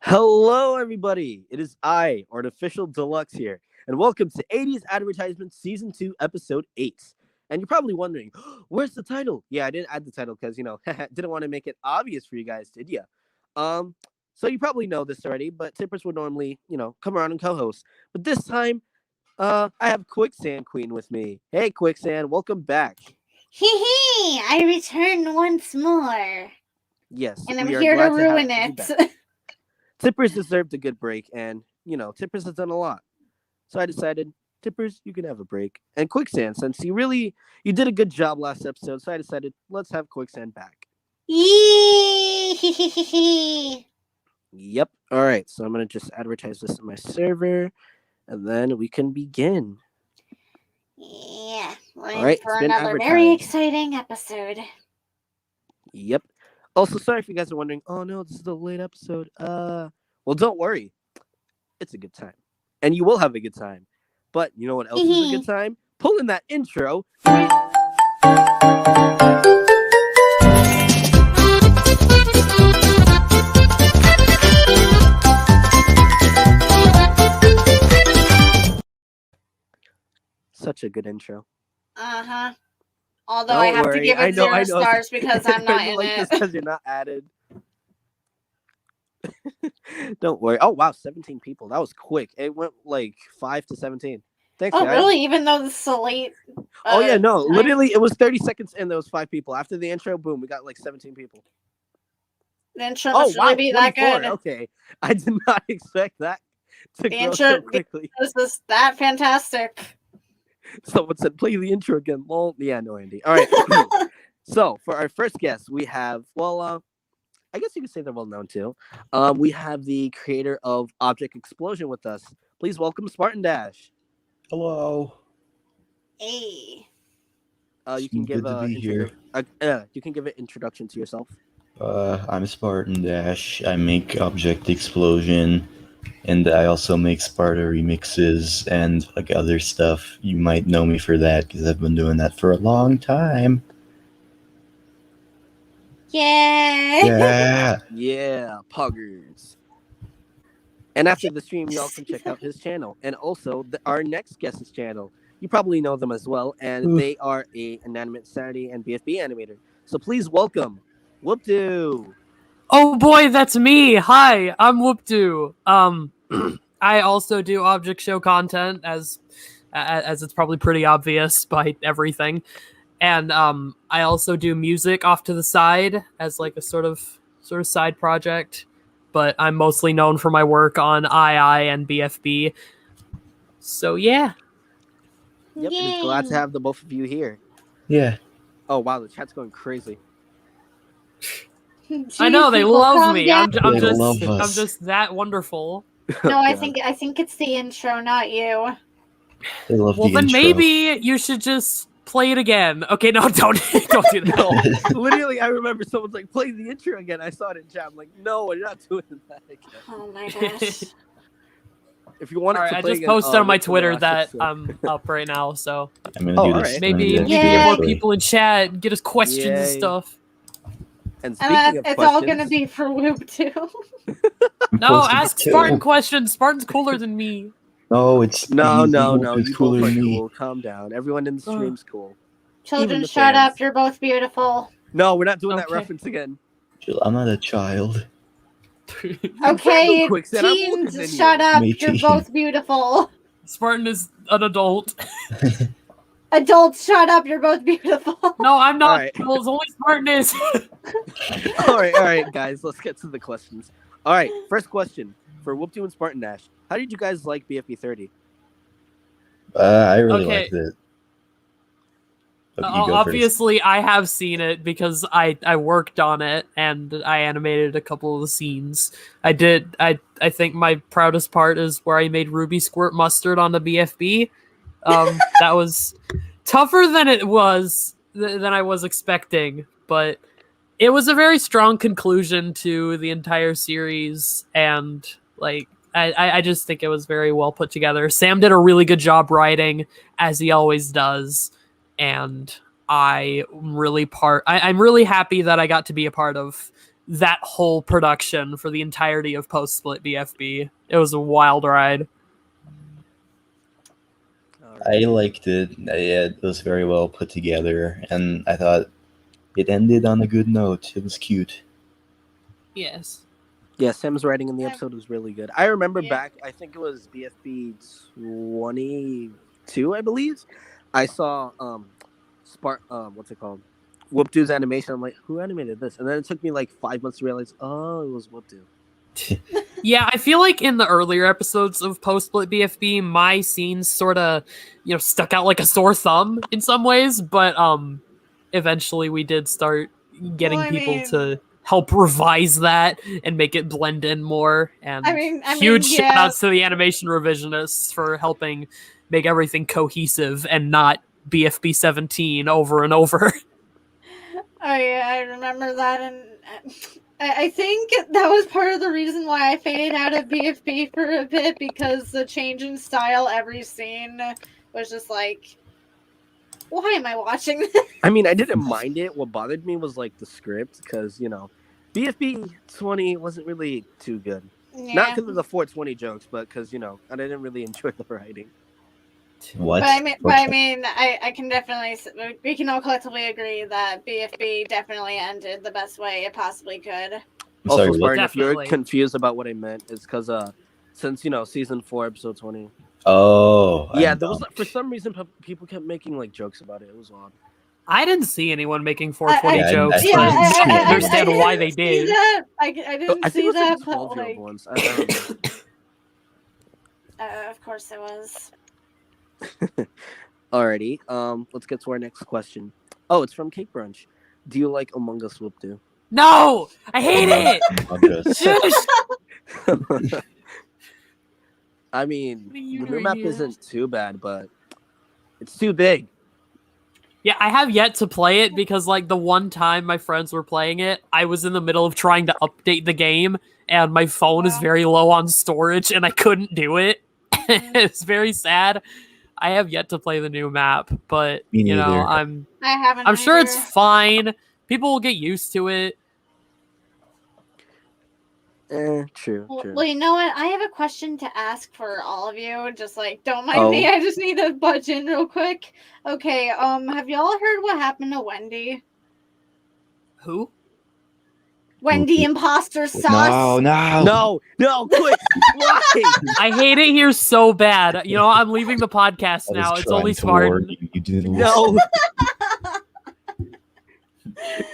Hello, everybody. It is I, Artificial Deluxe here, and welcome to 80s Advertisements Season 2, Episode 8. And you're probably wondering, where's the title? Yeah, I didn't add the title because, didn't want to make it obvious for you guys, did ya? Um, so you probably know this already, but Tippers would normally, come around and co-host. But this time, I have Quicksand Queen with me. Hey, Quicksand, welcome back. Hee hee! I return once more. Yes, And I'm we are here to glad to have ruin you it. back. Tippers deserved a good break, and, Tippers has done a lot. So I decided, Tippers, you can have a break. And Quicksand, since you did a good job last episode, so I decided, let's have Quicksand back. Yee! Yep. All right, so I'm going to just advertise this on my server, and then we can begin. Yeah, we're All right, for it's been another very advertised. exciting episode. Yep. Also, sorry if you guys are wondering, oh no, this is a late episode. Well, don't worry. It's a good time. And you will have a good time. But you know what else is a good time? Pull in that intro. Such a good intro. Uh-huh. Although I have to give it 0 stars because I'm not in it. Because you're not added. Don't worry. Oh, wow, 17 people. That was quick. It went like 5 to 17. Thanks, guys. really? Even though this is so late? Oh, yeah, no. Literally, it was 30 seconds and there was 5 people. After the intro, boom, we got like 17 people. The intro must really be 24. That good. Okay. I did not expect that to grow so quickly. This is that fantastic. Someone said, play the intro again. Lol. Yeah, no, Andy. All right. So, for our first guest, we have, I guess you could say they're well known too. We have the creator of Object Explosion with us. Please welcome Spartan Dash. Hello. Hey. You can give you can give an introduction to yourself. I'm Spartan Dash. I make Object Explosion, and I also make Sparta remixes and like other stuff. You might know me for that because I've been doing that for a long time. Yeah. Yeah, Puggers. And after the stream, y'all can check out his channel. And also, our next guest's channel. You probably know them as well. And they are an Inanimate Sanity and BFB animator. So please welcome WoopDoo. Oh boy, that's me. Hi, I'm WoopDoo. I also do object show content, as it's probably pretty obvious by everything. And I also do music off to the side as like a sort of side project, but I'm mostly known for my work on II and BFB. So yeah. Yep, it's glad to have the both of you here. Yeah. Oh wow, the chat's going crazy. Jeez, I know they love me. I'm love just that wonderful. No, I think it's the intro, not you. They love well, the then intro. maybe you should just play it again. Okay, no, don't do that. No, literally, I remember someone's like, play the intro again. I saw it in chat. I'm like, no, we're not doing that again. Oh my gosh. If you want I just posted on my Twitter that I'm up right now, so I'm gonna do this. Maybe get more people in chat and get us questions and stuff. And speaking of it's all gonna be for WoopDoo. No, ask Spartan questions. Spartan's cooler than me. No, it's no. It's You cooler both than are me. cool. Calm down. Everyone in the stream's cool. Children, shut up. You're both beautiful. No, we're not doing that reference again. I'm not a child. Okay, teens, shut up. You're both beautiful. Spartan is an adult. Adults, shut up. You're both beautiful. No, I'm not. Right. Well, only Spartan is. all right, guys. Let's get to the questions. All right, first question for WoopDoo and Spartan Dash. How did you guys like BFB 30? I really liked it. Obviously, I have seen it because I worked on it and I animated a couple of the scenes. I think my proudest part is where I made Ruby squirt mustard on the BFB. That was tougher than it was than I was expecting, but it was a very strong conclusion to the entire series, and like I just think it was very well put together. Sam did a really good job writing, as he always does, and I'm really happy that I got to be a part of that whole production for the entirety of post-split BFB. It was a wild ride. I liked it. It was very well put together, and I thought it ended on a good note. It was cute. Yes. Yeah, Sam's writing in the episode was really good. I remember Yeah. back, I think it was BFB 22, I believe. I saw what's it called? WoopDoo's animation. I'm like, who animated this? And then it took me like 5 months to realize, oh, it was WoopDoo. Yeah, I feel like in the earlier episodes of post-split BFB, my scenes sort of, stuck out like a sore thumb in some ways, but eventually we did start getting people to help revise that and make it blend in more. And huge shout outs to the animation revisionists for helping make everything cohesive and not BFB 17 over and over. Oh yeah, I remember that, and I think that was part of the reason why I faded out of BFB for a bit, because the change in style every scene was just like, why am I watching this? I mean, I didn't mind it. What bothered me was like the script, because BFB 20 wasn't really too good. Yeah. Not because of the 420 jokes, but because I didn't really enjoy the writing. What? But I mean, I can definitely, we can all collectively agree that BFB definitely ended the best way it possibly could. I'm Also, sorry, Spartan, if you're Definitely. confused about what I meant, it's because since season 4, episode 20. Oh. Yeah, there was for some reason people kept making like jokes about it. It was odd. I didn't see anyone making 420 I- jokes, I- but I- I understand why they did. I didn't I think see it was that, the but 12-year-old like, ones. I don't know. of course it was. Alrighty, let's get to our next question. Oh, it's from Cake Brunch. Do you like Among Us WoopDoo? No! I hate it! August. I mean, What are you the new doing map here? isn't too bad, but it's too big. Yeah, I have yet to play it because, like, the one time my friends were playing it, I was in the middle of trying to update the game, and my phone is very low on storage, and I couldn't do it. It's very sad. I have yet to play the new map, but Me neither. I haven't. I'm sure it's either. fine. People will get used to it. True. Well, you know what? I have a question to ask for all of you. Just like, don't mind me. I just need to budge in real quick. Okay. Have y'all heard what happened to Wendy? Who? Wendy Imposter Sauce. No. No, quick! Why? I hate it here so bad. I'm leaving the podcast I was now. It's trying only to warn Spartan. You didn't No.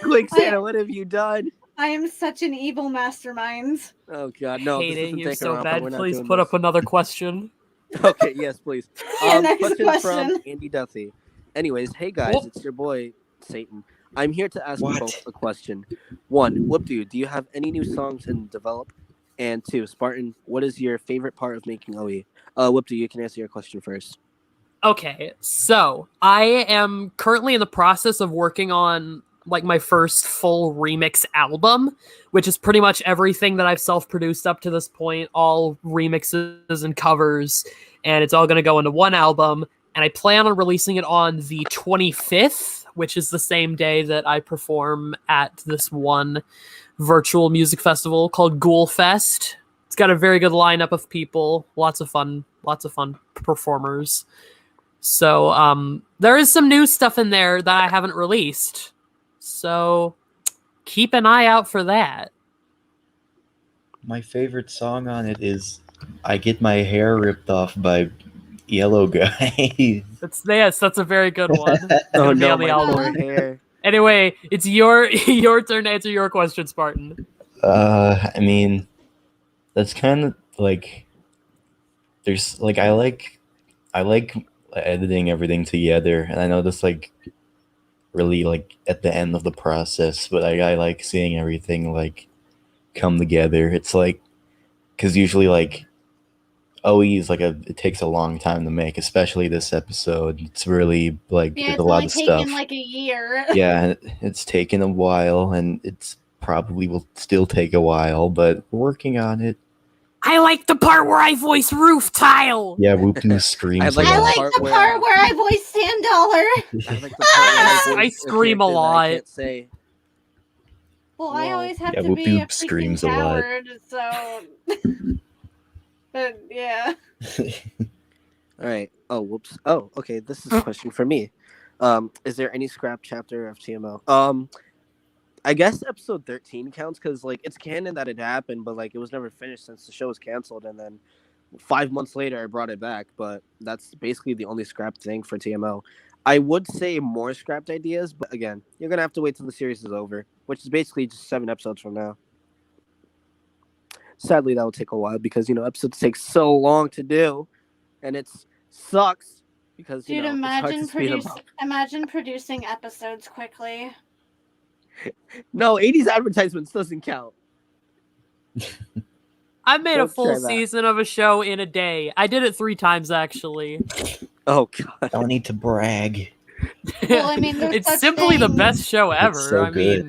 Quick, Santa, what have you done? I am such an evil mastermind. Oh God, no! Hate this it isn't here taking so around, bad. we're not Please doing put this. up another question. Okay, yes, please. Yeah, next Question question. from Andy Duthie. Anyways, hey guys, Whoop. it's your boy Satan. I'm here to ask you What? both a question. 1, WoopDoo, do you have any new songs in develop? And 2, Spartan, what is your favorite part of making OE? WoopDoo, you can answer your question first. Okay, so I am currently in the process of working on like my first full remix album, which is pretty much everything that I've self-produced up to this point, all remixes and covers, and it's all going to go into one album, and I plan on releasing it on the 25th, which is the same day that I perform at this one virtual music festival called Ghoul Fest. It's got a very good lineup of people, lots of fun performers. So there is some new stuff in there that I haven't released. So keep an eye out for that. My favorite song on it is I Get My Hair Ripped Off by Yellow Guy. That's a very good one. Oh Gonna be no, on the my album. poor hair. Anyway, it's your turn to answer your question, Spartan. I mean, that's kind of like there's like I like editing everything together, and I know that's like really like at the end of the process, but I like seeing everything like come together. It's like because usually like OE is like it takes a long time to make, especially this episode. It's really like Yeah, there's it's a lot only of taken stuff. like a year. Yeah, it's taken a while, and it's probably will still take a while, but we're working on it. I like the part where I voice Roof Tile. Yeah, WoopDoo screams. like a I lot. like part the where- part where I voice Sand Dollar. I like the part where I voice scream a character that I lot. can't say. Well, I Well, always have yeah, to be a WoopDoo freaking screams a lot. coward, so. But yeah. All right. Oh, whoops. Oh, okay. This is a question for me. Is there any scrap chapter of TMO? I guess episode 13 counts because like it's canon that it happened, but like it was never finished since the show was canceled, and then 5 months later I brought it back. But that's basically the only scrapped thing for TMO. I would say more scrapped ideas, but again, you're gonna have to wait till the series is over, which is basically just 7 episodes from now. Sadly, that will take a while because episodes take so long to do, and it sucks because Dude, it's hard to speed them up. imagine producing episodes quickly. No, 80s advertisements doesn't count. I made a Don't full try that. season of a show in a day. I did it 3 times actually. Oh god. Don't need to brag. Well, I mean, there's it's such simply the things- best show ever. so I good.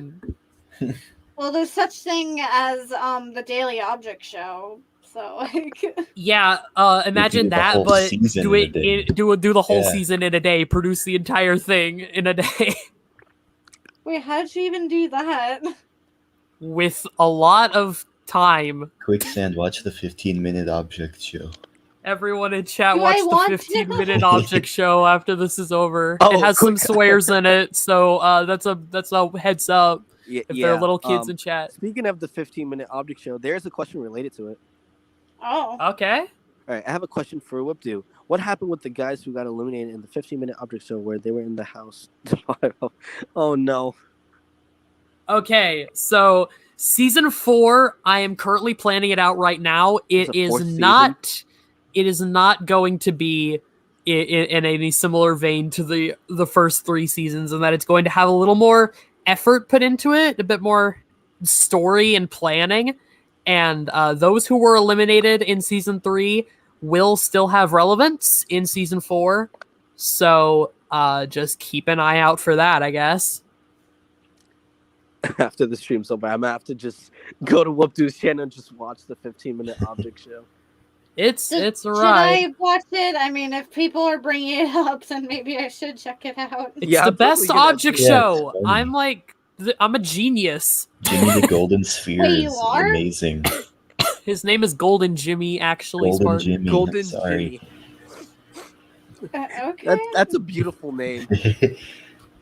mean, Well, there's such thing as the Daily Object Show. So like. yeah. Imagine the that, whole but season do in a it. day. Do the whole Yeah. season in a day. Produce the entire thing in a day. Wait, how did you even do that? With a lot of time. Quicksand, watch the 15-minute object show. Everyone in chat Do I watch the want to? 15-minute object show after this is over. Oh, it has some quick- swears in it, so that's a heads up Yeah, if there are little kids in chat. Speaking of the 15-minute object show, there's a question related to it. Oh. Okay. All right, I have a question for WoopDoo. What happened with the guys who got eliminated in the 15-minute object show where they were in the house tomorrow? Oh no. Okay, so season 4, I am currently planning it out right now. It's It a is fourth season? not. It is not going to be in any similar vein to the first 3 seasons, and that it's going to have a little more effort put into it, a bit more story and planning. And those who were eliminated in season 3 will still have relevance in season 4. So just keep an eye out for that, I guess. After the stream's over, I'm gonna have to just go to WoopDoo's channel and just watch the 15-minute object show. It's Should right. I watch it? I mean, if people are bringing it up, then maybe I should check it out. It's Yeah, the I'm probably best gonna- object Yeah, show. it's funny. I'm like, I'm a genius. Jimmy the Golden Sphere Wait, you is are? amazing. His name is Golden Jimmy, actually. Golden Spartan. Jimmy. Golden Sorry. Jimmy. Okay. That's a beautiful name.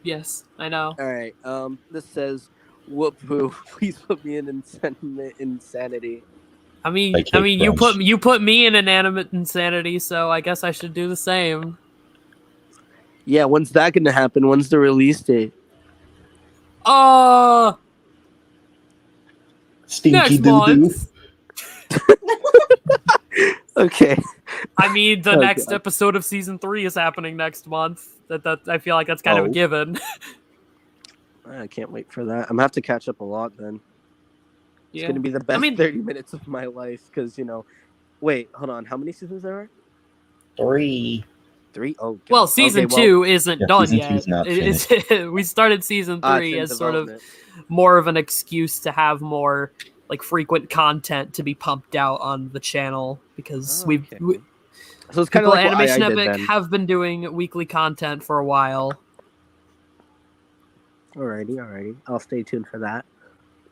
Yes, I know. All right. This says, "Whoop-hoo, please put me in insanity." I mean, Like Cake you Crunch. put me in inanimate insanity, so I guess I should do the same. Yeah, when's that gonna happen? When's the release date? Stinky Next doo doo. month. Okay. I mean, the Oh, next God. episode of season 3 is happening next month. That I feel like that's kind of a Oh. given. I can't wait for that. I'm gonna have to catch up a lot then. It's Yeah. gonna be the best mean- 30 minutes of my life because Wait, hold on. How many seasons there are? 3. 3? Oh. God. Well, season Okay, 2 isn't Yeah, done season yet. two's not We started season it's 3 in as sort of development. more of an excuse to have more like frequent content to be pumped out on the channel because Oh, okay. we So it's kind of people like at what Animation I did Epic then. have been doing weekly content for a while. Alrighty. I'll stay tuned for that.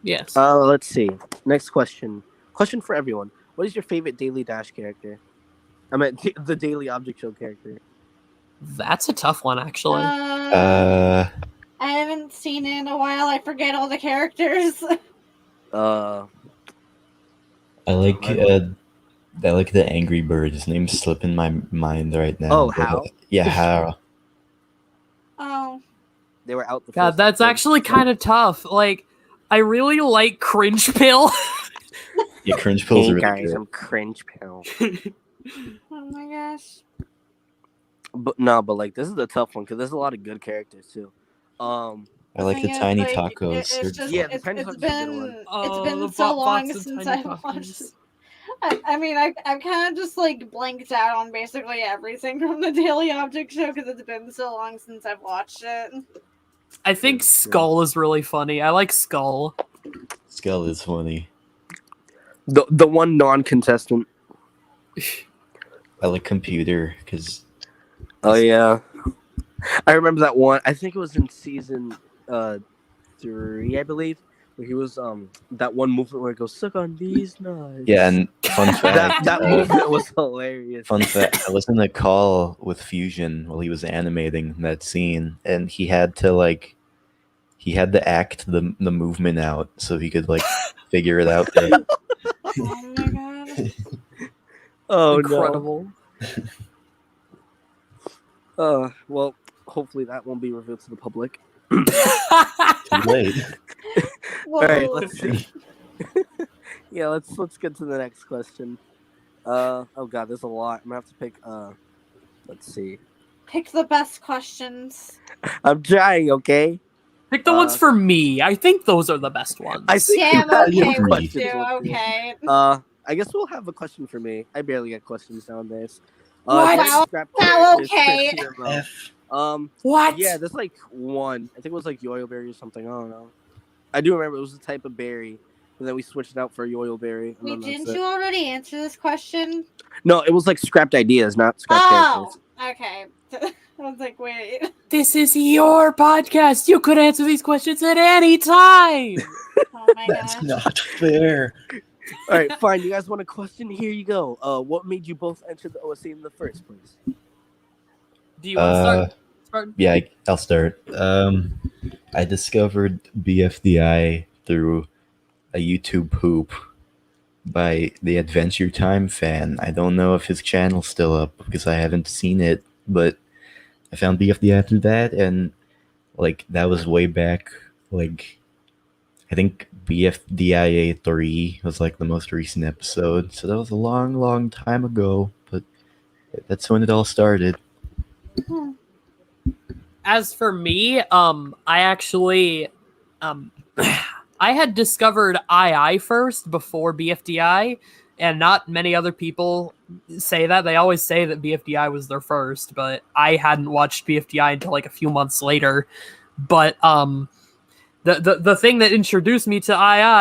Yes. Let's see. Next question. Question for everyone. What is your favorite Daily Dash character? I meant the Daily Object Show character. That's a tough one, actually. I haven't seen it in a while. I forget all the characters. I like the Angry Bird. His name's slipping my mind right now. Oh, but, Hal? Yeah, Hal. Oh. They were out the God, first that's episode. actually kind of tough. Like, I really like Cringe Pill. Yeah, Cringe Pill's Hey really guys, good. I'm Cringe Pill. Oh my gosh. But no, but like this is a tough one because there's a lot of good characters too. I like the Thing is, tiny like, tacos. It's They're just, Yeah, the it's, tiny it's tacos is a good been one. it's Oh, been the so Box long and since Tiny I've Tacos. watched. I mean, I've kind of just like blanked out on basically everything from the Daily Object Show because it's been so long since I've watched it. I think Skull is really funny. I like Skull. Skull is funny. The one non-contestant. I like Computer because Oh yeah, I remember that one. I think it was in season 3, I believe, Where he was that one movement where it goes suck on these nuts. Yeah, and fun fact. that movement was hilarious. Fun fact, I was in a call with Fusion while he was animating that scene, and he had to act the movement out so he could figure it out. Oh my god. Oh Incredible. no. Well, hopefully that won't be revealed to the public. Too late. Whoa. All right, let's see. Yeah, let's get to the next question. Oh god, there's a lot. I'm gonna have to pick. Let's see. Pick the best questions. I'm trying. Okay. Pick the ones for me. I think those are the best ones. I think Yeah, I'm you okay have with questions you. with me. Okay. I guess we'll have a question for me. I barely get questions nowadays. What? Wow, okay. What? Yeah, there's one. I think it was yoyoberry or something. I don't know. I do remember it was a type of berry, and then we switched it out for yoyoberry. Wait, didn't you already answer this question? No, it was scrapped ideas, not scrapped Oh, characters. okay. I was like, wait. This is your podcast. You could answer these questions at any time. Oh my That's gosh. not fair. All right, fine. You guys want a question? Here you go. What made you both enter the OSC in the first place? Do you want to start, Spartan? Yeah, I'll start. I discovered BFDI through a YouTube poop by the Adventure Time fan. I don't know if his channel's still up because I haven't seen it, but I found BFDI through that, and that was way back. I think BFDIA 3 was the most recent episode, so that was a long, long time ago. But that's when it all started. As for me, I actually, I had discovered II first before BFDI, and not many other people say that. They always say that BFDI was their first, but I hadn't watched BFDI until a few months later. But the thing that introduced me to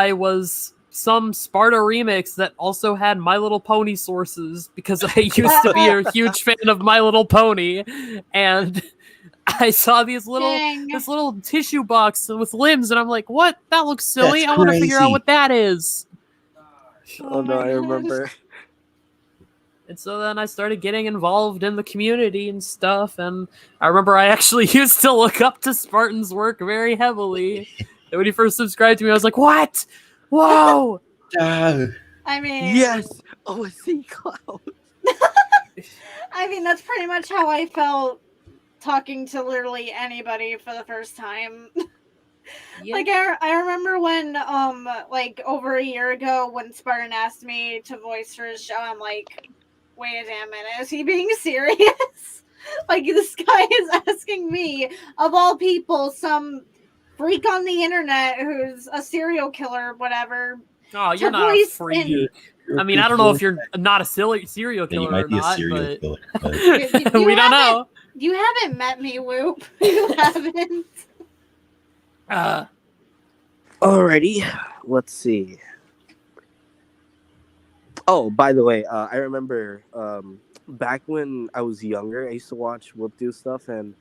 II was some Sparta remix that also had My Little Pony sources, because I used to be a huge fan of My Little Pony, and I saw this little tissue box with limbs, and I'm like, what? That looks silly. That's I want to figure out crazy. what that is. Oh no, I remember. And so then I started getting involved in the community and stuff, and I remember I actually used to look up to Spartan's work very heavily. And when he first subscribed to me, I was like, what? Whoa! I mean, Yes, OSC Cloud. I mean, that's pretty much how I felt talking to literally anybody for the first time. Yeah. I remember when over a year ago when Spartan asked me to voice for his show, I'm like, wait a damn minute, is he being serious? This guy is asking me, of all people, some freak on the internet who's a serial killer or whatever. Oh, you're to not a voice freak. I mean, I don't know if you're not a serial Yeah, you killer might or be a not, serial but killer. But You we don't haven't- know. You haven't met me, Whoop. You haven't. Alrighty, let's see. Oh, by the way, I remember back when I was younger, I used to watch WoopDoo stuff, and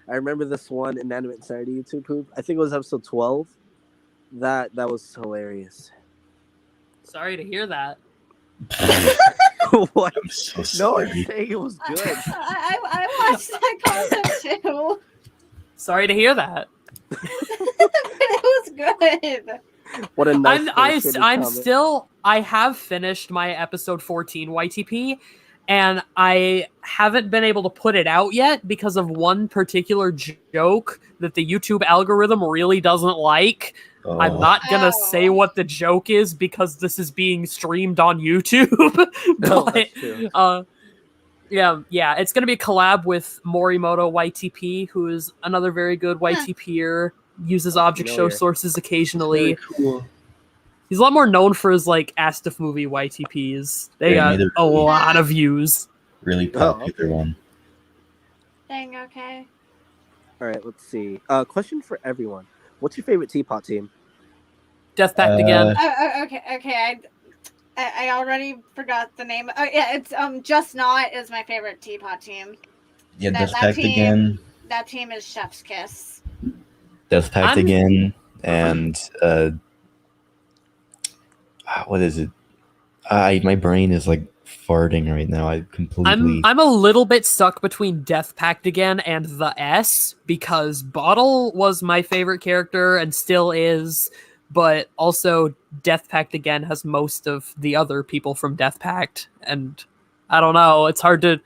I remember this one Inanimate Insanity YouTube poop. I think it was episode 12. That was hilarious. Sorry to hear that. What? I'm so No, sorry. I'm saying it was good. I watched that content too. Sorry to hear that. It was good. What a nice I have finished my episode 14 YTP, and I haven't been able to put it out yet because of one particular joke that the YouTube algorithm really doesn't like. Oh. I'm not gonna Oh. say what the joke is because this is being streamed on YouTube. No, But, that's true. yeah, it's gonna be a collab with Morimoto YTP, who is another very good YTPer. Uses object show Familiar. sources occasionally. Very cool. He's a lot more known for his Astif movie YTPs. They They got made a lot of views. Really popular one. Dang, okay. All right, let's see. Question for everyone. What's your favorite Teapot team? Death Pact again. Okay. I already forgot the name. Oh yeah, it's Just Not is my favorite Teapot team. Yeah, That- Death that Pact team- again. That team is Chef's Kiss. Death Pact I'm- again. And what is it? My brain is like farting right now. I completely. I'm a little bit stuck between Death Pact again and the S, because Bottle was my favorite character and still is, but also Death Pact again has most of the other people from Death Pact, and I don't know. It's hard to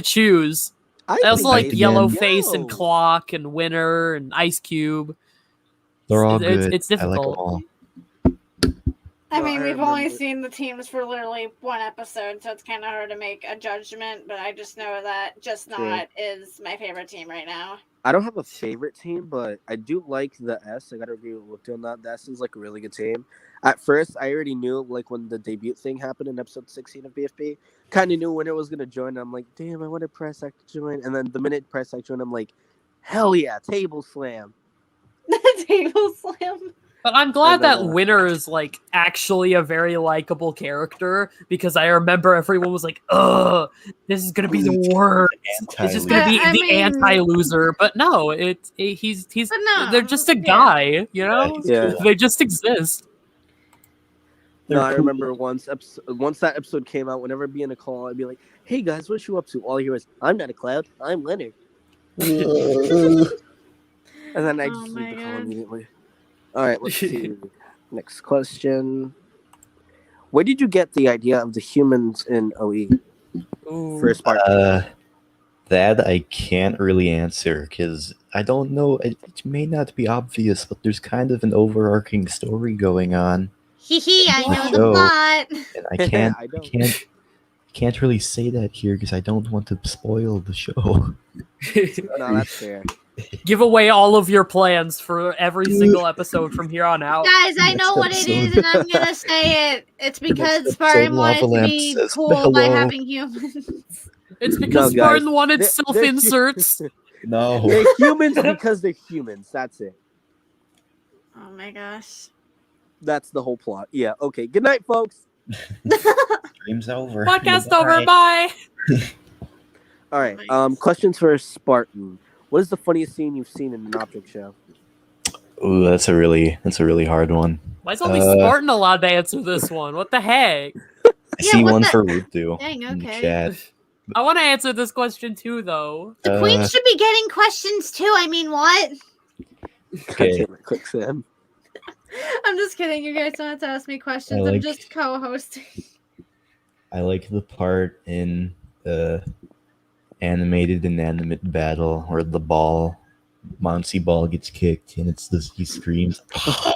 choose. I also think like again- Yellowface and No. Clock and Winter and Ice Cube. They're all It's- good. it's I like them difficult. all. I No, mean, I we've only remember- seen the teams for literally one episode, so it's kind of hard to make a judgment, but I just know that Just True. Not is my favorite team right now. I don't have a favorite team, but I do like the S. I gotta agree with WoopDoo on that. The S is like a really good team. At first, I already knew like when the debut thing happened in episode 16 of BFB, kind of knew Winter was gonna join. I'm like, damn, I wanted Pressac to join. And then the minute Pressac joined, I'm like, hell yeah, table slam. Table slam. But I'm glad And, that Winter is like actually a very likable character, because I remember everyone was like, "Ugh, this is gonna be the worst. It's just gonna be I the mean- anti-loser." But no, he's But no, they're just a yeah. guy, you know? Yeah. They just exist. No, They're I cool. remember once that episode came out, whenever I'd be in a call, I'd be like, hey guys, what you up to? All I hear is, I'm not a cloud, I'm Leonard. And then I Oh just my leave the call God. immediately. All right, let's see. Next question. Where did you get the idea of the humans in OE for Spartan? That I can't really answer because I don't know. It may not be obvious, but there's kind of an overarching story going on, Hee hee, I know the Show. plot. and I can't. I I don't. can't really say that here because I don't want to spoil the show. No, that's fair. Give away all of your plans for every single episode from here on out. Guys, I Next know what it is, and I'm gonna say it. It's because episode, Spartan wanted Lava to Lamp be says cool by hello. having humans. It's because No, guys, Spartan wanted they're- self-inserts. No. They're humans because they're humans. That's it. Oh my gosh. That's the whole plot. Yeah, okay. Good night, folks. Stream's over. Podcast Bye. over. Bye. All right. Nice. Questions for Spartan. What is the funniest scene you've seen in an object show? Ooh, that's a really hard one. Why's only Uh, Spartan allowed to answer this one? What the heck? I Yeah, see what one the- for WoopDoo Dang, in the okay. chat. I want to answer this question too, though. The queen should be getting questions too. I mean, what? Okay. God damn it, Quicksand. I'm just kidding. You guys don't have to ask me questions. I I'm like- just co-hosting. I like the part in the animated inanimate battle where the bouncy ball gets kicked and it's this he screams.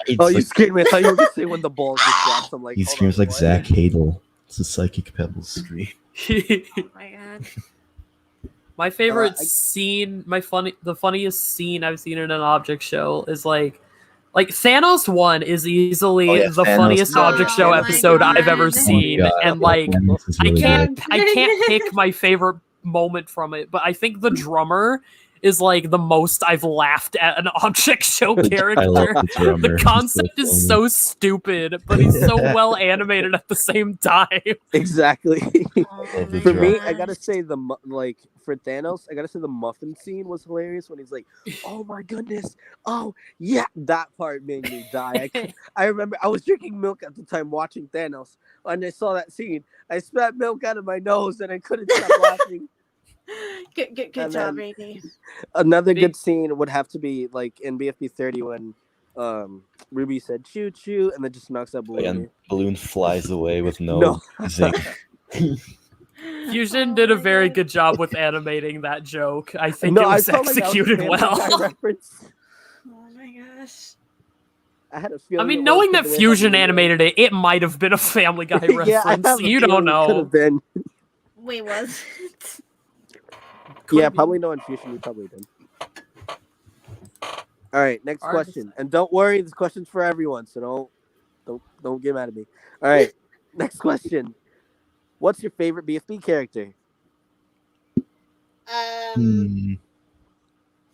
It's Oh, you like- scared me. I thought you were going to say when the ball just drops. I'm like, he hold screams on, like what? Zach Hadel. It's a psychic pebble scream. Oh my god. My favorite I- scene, the funniest scene I've seen in an object show is like Thanos 1 is easily Oh, yeah, the Thanos funniest is object Oh show my episode I've ever God. seen, Oh my God, and like Thanos is I really can't good. I can't pick my favorite moment from it, but I think the drummer is like the most I've laughed at an object show I character. love the drummer. The He's concept is funny. so stupid, but he's so well animated at the same time. Exactly. Oh Love the my For me, drop. I gotta gosh. say for Thanos, I gotta say the muffin scene was hilarious when he's like, "Oh my goodness, oh yeah," that part made me die. I remember I was drinking milk at the time watching Thanos, and I saw that scene. I spat milk out of my nose, and I couldn't stop laughing. Good And job, then- Brady. Another Big- good scene would have to be like in BFB 30 when Ruby said "choo choo" and then just knocks that balloon. And balloon flies away with No. no zinc. Fusion Oh did a my very God. good job with animating that joke. I think No, it I was felt like that was a executed Family Guy well. reference. Oh my gosh. I had a I feeling. mean, it was knowing 'cause that the way Fusion the balloon- animated it, it might have been a Family Guy reference. Yeah, I have a You feeling don't it could know. have been. Wait, was it? Could Yeah, be. probably knowing Fusion, you probably did. All right, next Alright. question, and don't worry, this question's for everyone, so don't get mad at me. All right, next question. What's your favorite BFB character? Hmm.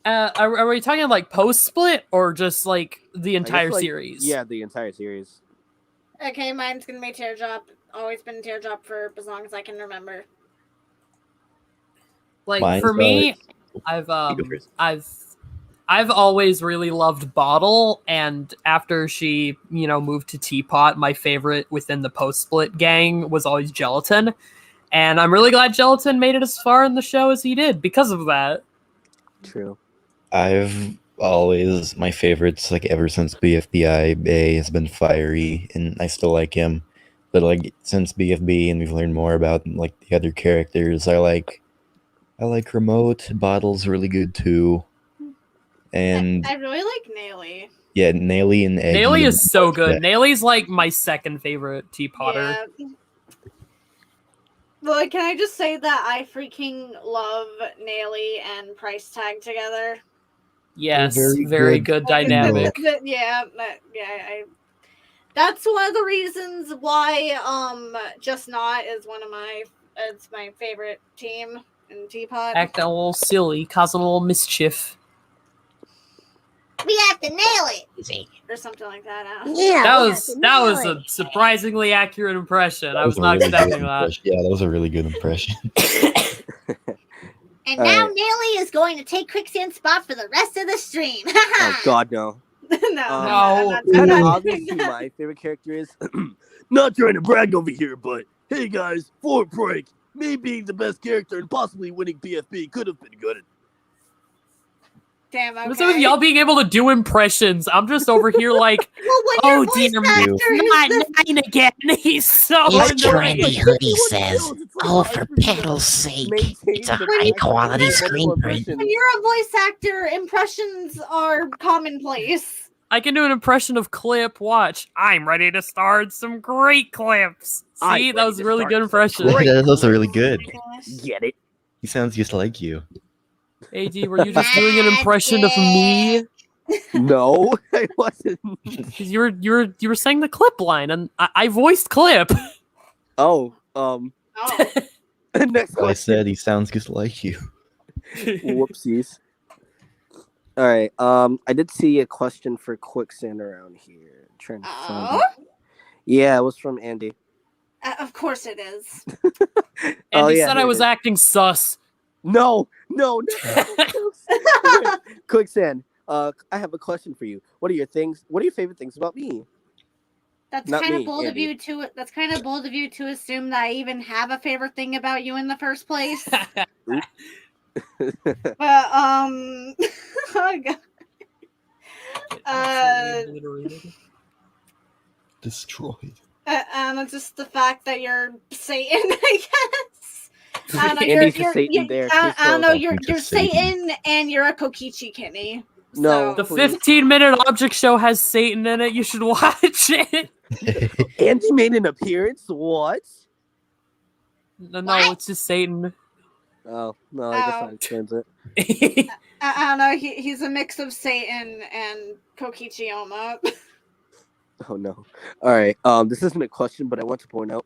Are we talking like post split or just like the I guess, entire like, series? Yeah, the entire series. Okay, mine's gonna be Teardrop. Always been Teardrop for as long as I can remember. Like Mine's for me, You go first. I've always really loved Bottle, and after she, moved to Teapot, my favorite within the post-split gang was always Gelatin. And I'm really glad Gelatin made it as far in the show as he did because of that. True. I've always, my favorites, like ever since BFBI has been Fiery, and I still like him. But like since BFB and we've learned more about like the other characters, I like Remote. Bottle's really good too. And I really like Naily. yeah, Naily and Eggy. Naily is so good. Yeah. Naily's like my second favorite Teapotter. Yeah. Well, can I just say that I freaking love Naily and Price Tag together? Yes, Very very good. good dynamic. That's one of the reasons why Just Not is it's my favorite team in Teapot. Acting a little silly, causing a little mischief. We have to nail it, or something like that. Yeah, That was a surprisingly accurate impression. I was not expecting that. Yeah, that was a really good impression. And All now right. Naily is going to take Quicksand's spot for the rest of the stream. Oh God, no. No. Kind of obvious who my favorite character is. Not trying to brag over here, but hey guys, for break, me being the best character and possibly winning BFB could have been good. Damn, okay. What's up with y'all being able to do impressions? I'm just over here like, Well, when oh your voice dear me, actor not is the... 9 again. He's so His annoying. trendy hoodie says, "Oh, for pedal's sake, it's a high-quality screen print." When you're a voice actor, impressions are commonplace. I can do an impression of Clip. Watch. I'm ready to start some great clips. See, that was a really good impression. That was really good. Get it? He sounds just like you. AD, were you just doing an impression of me? No, I wasn't. 'Cause you were saying the Clip line, and I voiced Clip. Oh, Oh. next I question. said he sounds just like you. Whoopsies. All right. I did see a question for Quicksand around here. Trying to find it. Yeah, it was from Andy. Of course it is. And he yeah, said here I it was is. acting sus. No. Quicksand. I have a question for you. What are your favorite things about me? That's Not kind me, of bold Andy. That's kind of bold of you to assume that I even have a favorite thing about you in the first place. But oh God. Destroyed. And just the fact that you're Satan, I guess. I don't know, Andy's a Satan there. I don't know, You're you're Satan. Satan and you're a Kokichi Kitty. No. The Please. 15-minute object show has Satan in it. You should watch it. Andy made an appearance. What? No, What? it's just Satan. Oh no, I guess that explains it. I don't know, he's a mix of Satan and Kokichi Oma. Oh no. All right. This isn't a question, but I want to point out.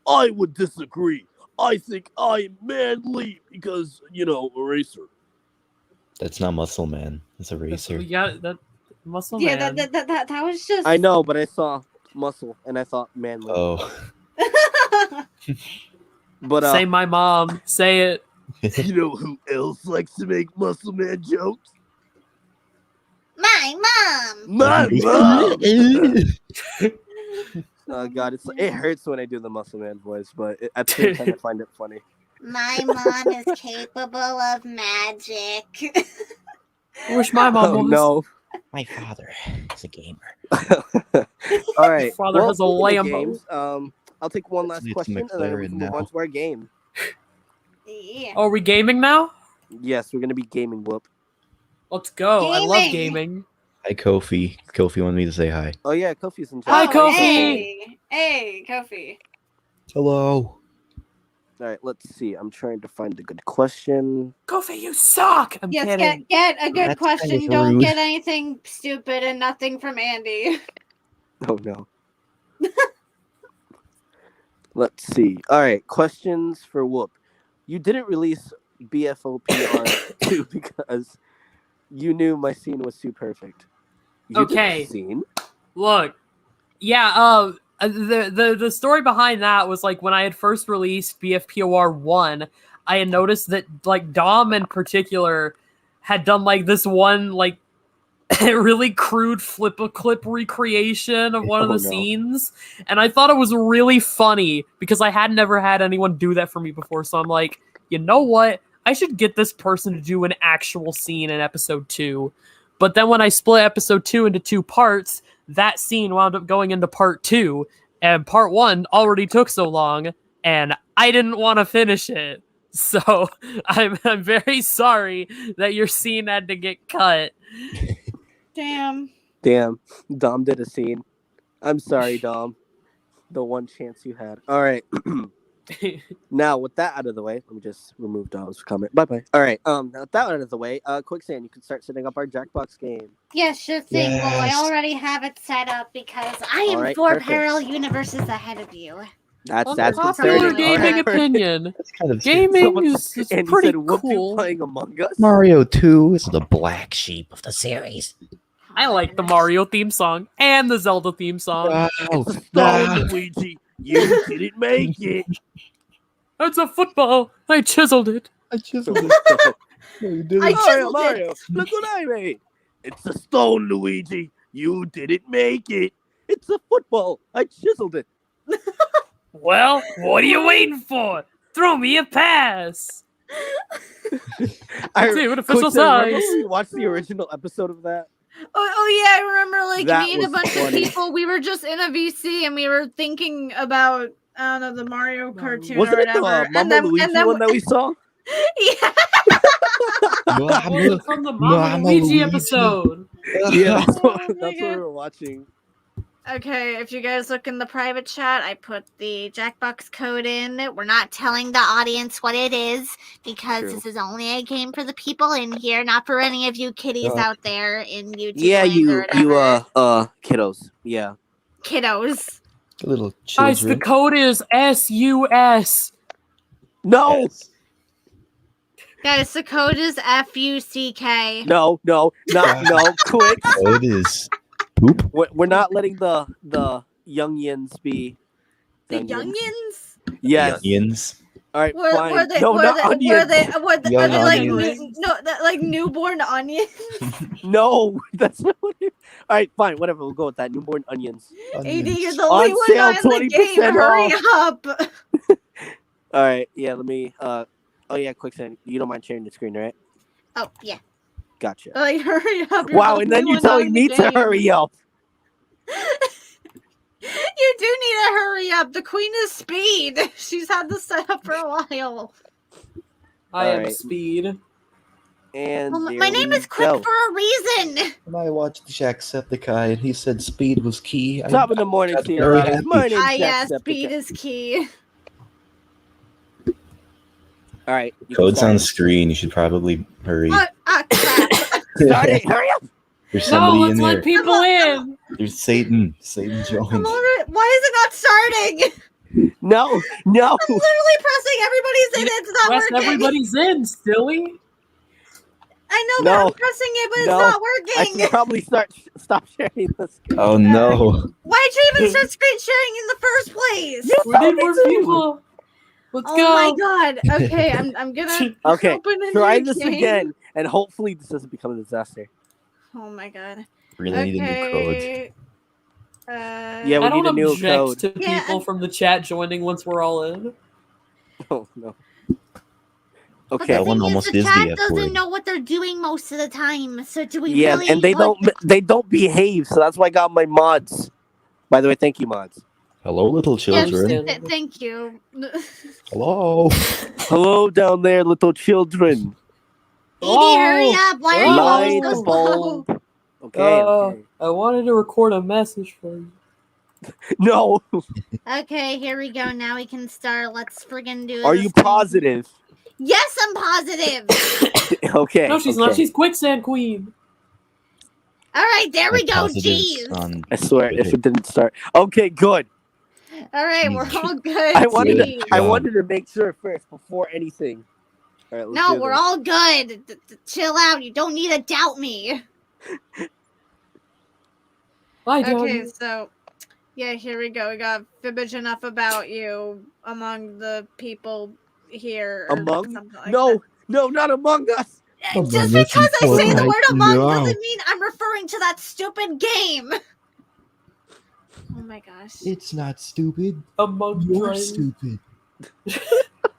I would disagree. I think I'm manly because eraser. That's not Muscle Man. It's a racer. Yeah, that muscle Yeah, man. that was just I know, but I saw muscle and I thought manly. Oh. But Say my mom. Say it. you know who else likes to make muscle man jokes? My mom! My mom. Oh god, it hurts when I do the muscle man voice, but at the same time I find it funny. My mom is capable of magic. I wish my mom Oh was. no. My father is a gamer. All right. Father has a speaking of Lambo. games, I'll take one last It's question and then we McLaren can move on now. to our game. yeah. Oh, are we gaming now? Yes, we're gonna be gaming whoop. Let's go. I love Gaming. gaming. Hi, Kofi. Kofi wanted me to say hi. Oh yeah, Kofi's in Hi, chat. Kofi. Hey, Kofi. Hello. All right, let's see. I'm trying to find a good question. Kofi, you suck. I'm Yes, kidding. get a good That's question. kind of Don't rude. get anything stupid and nothing from Andy. Oh no. Let's see. All right, questions for Whoop. You didn't release BFOPR 2 because you knew my scene was too perfect. You did Okay. a scene. Look, yeah. The story behind that was like when I had first released BFPOR 1, I had noticed that like Dom in particular had done like this one like really crude flip-a-clip recreation of one of Oh, the no. scenes, and I thought it was really funny because I had never had anyone do that for me before. So I'm like, you know what? I should get this person to do an actual scene in episode 2. But then when I split episode 2 into 2 parts, that scene wound up going into part 2, and part 1 already took so long, and I didn't want to finish it. So I'm very sorry that your scene had to get cut. Damn. Damn, Dom did a scene. I'm sorry, Dom. The one chance you had. All right. Now, with that out of the way, let me just remove Dom's comment. Bye-bye. All right. With that out of the way, Quicksand, you can start setting up our Jackbox game. Yeah, sure thing. Well, I Yes. already have it set up because I am Alright, 4 perfect. parallel universes ahead of you. That's Unpopular concerning. gaming All right, perfect. opinion. That's kind of Gaming Someone- is And he pretty said, "WoopDoo cool. playing Among Us." Mario 2 is the Black sheep of the series. I like the Mario theme song and the Zelda theme song. Wow. It's a stone, Luigi. You didn't make it. It's a football. I chiseled it. I chiseled it. No, you didn't. I Mario, chiseled Mario, it. look what I made. It's a stone, Luigi. You didn't make it. It's a football. I chiseled it. Well, what are you waiting for? Throw me a pass. I See what official Quicksand, remember size. when we watched the original episode of that? Oh yeah, I remember like That me and a was bunch funny. of people. We were just in a VC and we were thinking about I don't know the Mario cartoon or Wasn't it the whatever. Mamma Luigi one that we saw? yeah. Oh, from the Mama Mama Luigi Luigi. episode. Yeah, that's Oh what, my that's what we God. were watching. Okay, if you guys look in the private chat, I put the Jackbox code in. We're not telling the audience what it is because True. this is only a game for the people in here, not for any of you kiddies out there in YouTube. Yeah, land or you whatever. kiddos. Yeah. Kiddos. Little Guys, the children. code is SUS. No, Guys, the code is FUCK. no, quick. Oh, it is poop. We're not letting the youngians be. The youngins? Yes. Onions. All right, Were fine. they no, were not they onions. Young are they like onions. like newborn onions? No, that's not what it... All right, fine, whatever. We'll go with that. Newborn onions. AD, Onions. you're the only On one sale, not in the game. 20% Hurry off. up. All right, yeah. Let me. Oh yeah, Quicksand. You don't mind sharing the screen, right? Oh, yeah. Gotcha. Like, hurry up. You're Wow, the and then only you're one not telling in me the to game. hurry up. You do need to hurry up. The queen is Speed. She's had this set up for a while. I am Alright. speed. And Well, there my name we is Quick go. for a reason. When I watched Jacksepticeye and he said speed was key. Top of the morning got to you. very guys. happy. My name's Yeah, Jacksepticeye. Speed is key. All right. you can Code's start on it. screen. You should probably hurry. Crap. Start it. Hurry up. There's No, somebody let's in let there. people in. There's Satan. Satan I'm joined. already, why is it not starting? No. I'm literally pressing everybody's in it. It's not Rest working. everybody's in, silly. I know, No. but I'm pressing it, but No. it's not I working. should probably stop sharing this. Oh no. Why'd you even start screen sharing in the first place? We need more people. Let's Oh go. my god. Okay, I'm gonna Okay, open a try new this game. again, and hopefully this doesn't become a disaster. Oh my god. Really need a new code. Okay. Yeah, we I don't need a new object code. to Yeah, people from the chat joining once we're all in. Oh no. But Okay. the one thing almost is, the is the chat F doesn't word. know what they're doing most of the time. So do we Yeah, really? and they don't behave, so that's why I got my mods. By the way, thank you, mods. Hello, little Yes, children. thank you. Hello. Hello down there, little children. Edie, hurry up! Why are you Light always the so slow? bulb. Okay, okay. I wanted to record a message for you. No. Okay, here we go. Now we can start. Let's friggin' do Are this you thing. positive? Yes, I'm positive. Okay. No, she's okay. not. She's Quicksand Queen. All right, there we My go. positives Jeez. on I swear, if Twitter. it didn't start. Okay, good. All right, we're all good. I wanted Good to, Jeez. I job. wanted to make sure first before anything. All right, let's No, do we're this. all good. Chill out. You don't need to doubt me. Hi, Okay, Johnny. so yeah, here we go. We got fibbage enough about you among the people here. or Among? something like No, that. no, not Among Us. Just because I say the word Among doesn't mean I'm referring to that stupid game. Oh my gosh. It's not stupid. Among You're Dragons. stupid.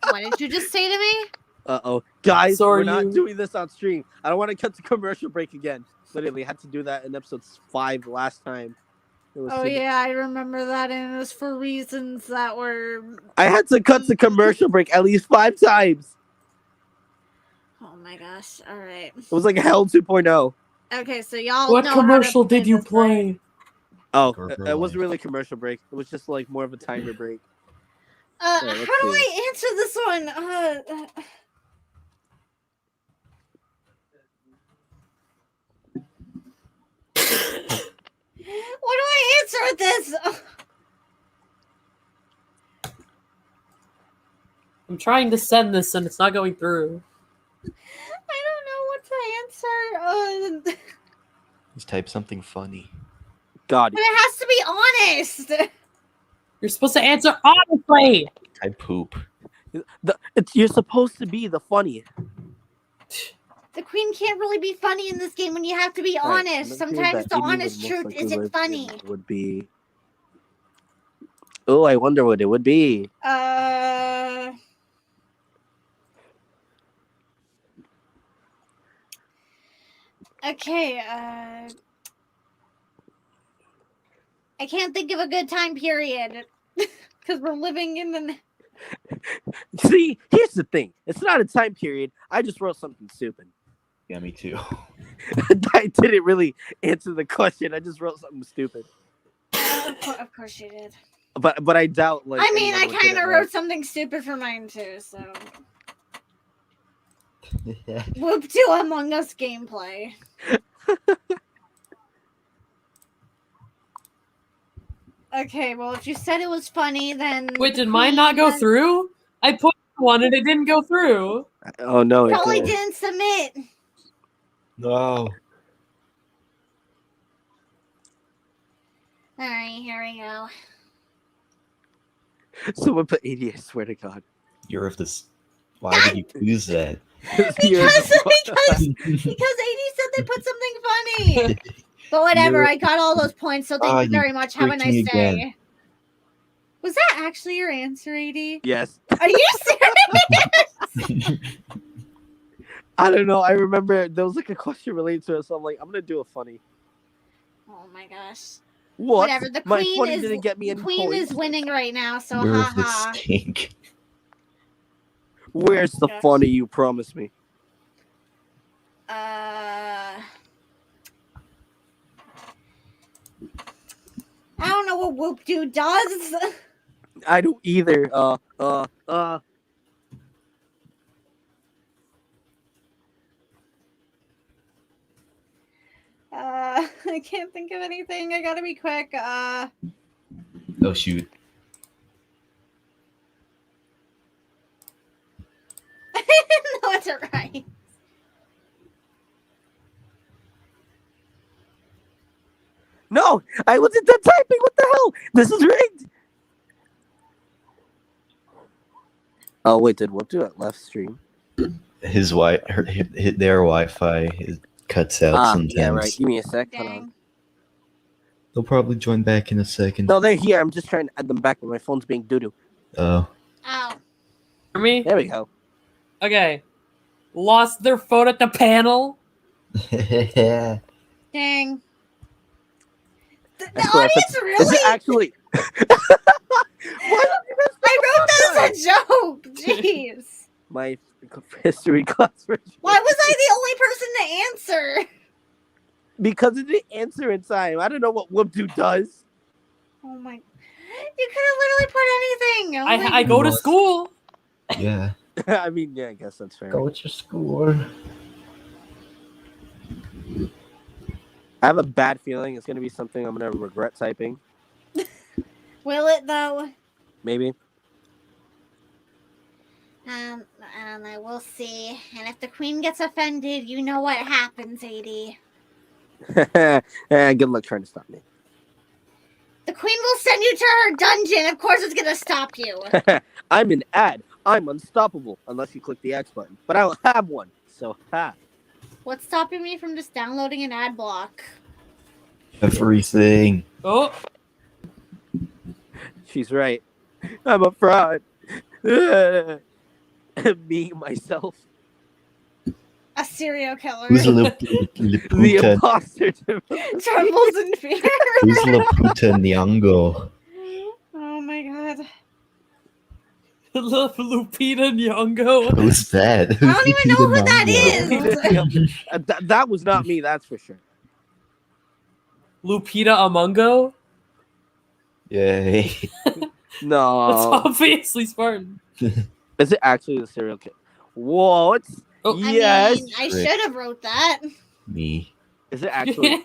What did you just say to me? Uh-oh. Guys, So are we're not you. doing this on stream. I don't want to cut the commercial break again. Literally, had to do that in episode 5 last time. It was Oh too- yeah, I remember that, and it was for reasons that were. I had to cut the commercial break at least 5 times. Oh my gosh! All right. It was like Hell 2.0. Okay, so y'all. What know how to commercial play did you this, right? play? Oh, Corporate it wasn't life. really a commercial break. It was just like more of a timer break. How let's do I answer this one? What do I answer with this? I'm trying to send this and it's not going through. I don't know what to answer. Just type something funny. God. But it has to be honest. You're supposed to answer honestly. Type poop. You're supposed to be the funny. The queen can't really be funny in this game when you have to be Right, honest. let's see Sometimes what the that honest most truth likely isn't would- funny. Would be. Oh, I wonder what it would be. Okay, I can't think of a good time period. Because we're living in the... See, here's the thing. It's not a time period. I just wrote something stupid. Yeah, me too. I didn't really answer the question. I just wrote something stupid. Of course you did. But I doubt like. I mean, I anyone would get kind it of right. wrote something stupid for mine too, so... WoopDoo Among Us gameplay. Okay, well, if you said it was funny, then... Wait, did mine not go through? I put one and it didn't go through. Oh no! it Probably did. didn't submit. No. Alright, here we go. Someone put 80. I swear to God. You're of this. Why did you choose that? Because 80 said they put something funny. But whatever, You're- I got all those points, so thank you you very much. Have a tricked nice me day. again. Was that actually your answer, 80? Yes. Are you serious? I don't know. I remember there was like a question related to it, so I'm like, I'm gonna do a funny. Oh my gosh. What? Whatever, the My queen funny is didn't get me any queen points. is winning right now, so You're of the haha. stink. Where's the Gosh. funny you promised me? I don't know what WoopDoo does. I don't either. I can't think of anything. I gotta be quick. Oh shoot. No, it's alright. No, I wasn't done typing. What the hell? This is rigged. Oh wait, did WoopDoo at left stream? His their Wi-Fi cuts out sometimes. Yeah, right. Give me a sec. Hold on. Dang. They'll probably join back in a second. No, they're here. I'm just trying to add them back, but my phone's being doo-doo. Oh. Oh. For me? There we go. Okay. Lost their phone at the panel? Dang. The I swear, if audience Is really? it actually? What? I wrote that as a joke. Jeez. My history class version. Why was I the only person to answer? Because it didn't answer in time. I don't know what WoopDoo does. Oh my! You could have literally put anything. Oh my I go to school. Yeah. I mean, yeah, I guess that's fair. Go to school. I have a bad feeling it's gonna be something I'm gonna regret typing. Will it though? Maybe. I don't know. We'll see. And if the queen gets offended, you know what happens, 80. Good luck trying to stop me. The queen will send you to her dungeon. Of course, it's gonna stop you. I'm an ad. I'm unstoppable unless you click the X button. But I don't have one. So ha. What's stopping me from just downloading an ad block? Everything. Oh, She's right. I'm a fraud. Me, myself. A serial killer. Who's The Laputa? imposter. Trembles in fear. Who's Laputa Nyong'o? Oh my god. Lupita Nyong'o. Who's that? I don't even know who that is. That was not me, that's for sure. Lupita Amungo? Yay. That's No. obviously Spartan. Is it actually the serial killer? Whoa, it's Oh. yes. I mean, I should have wrote that. Me. Is it actually?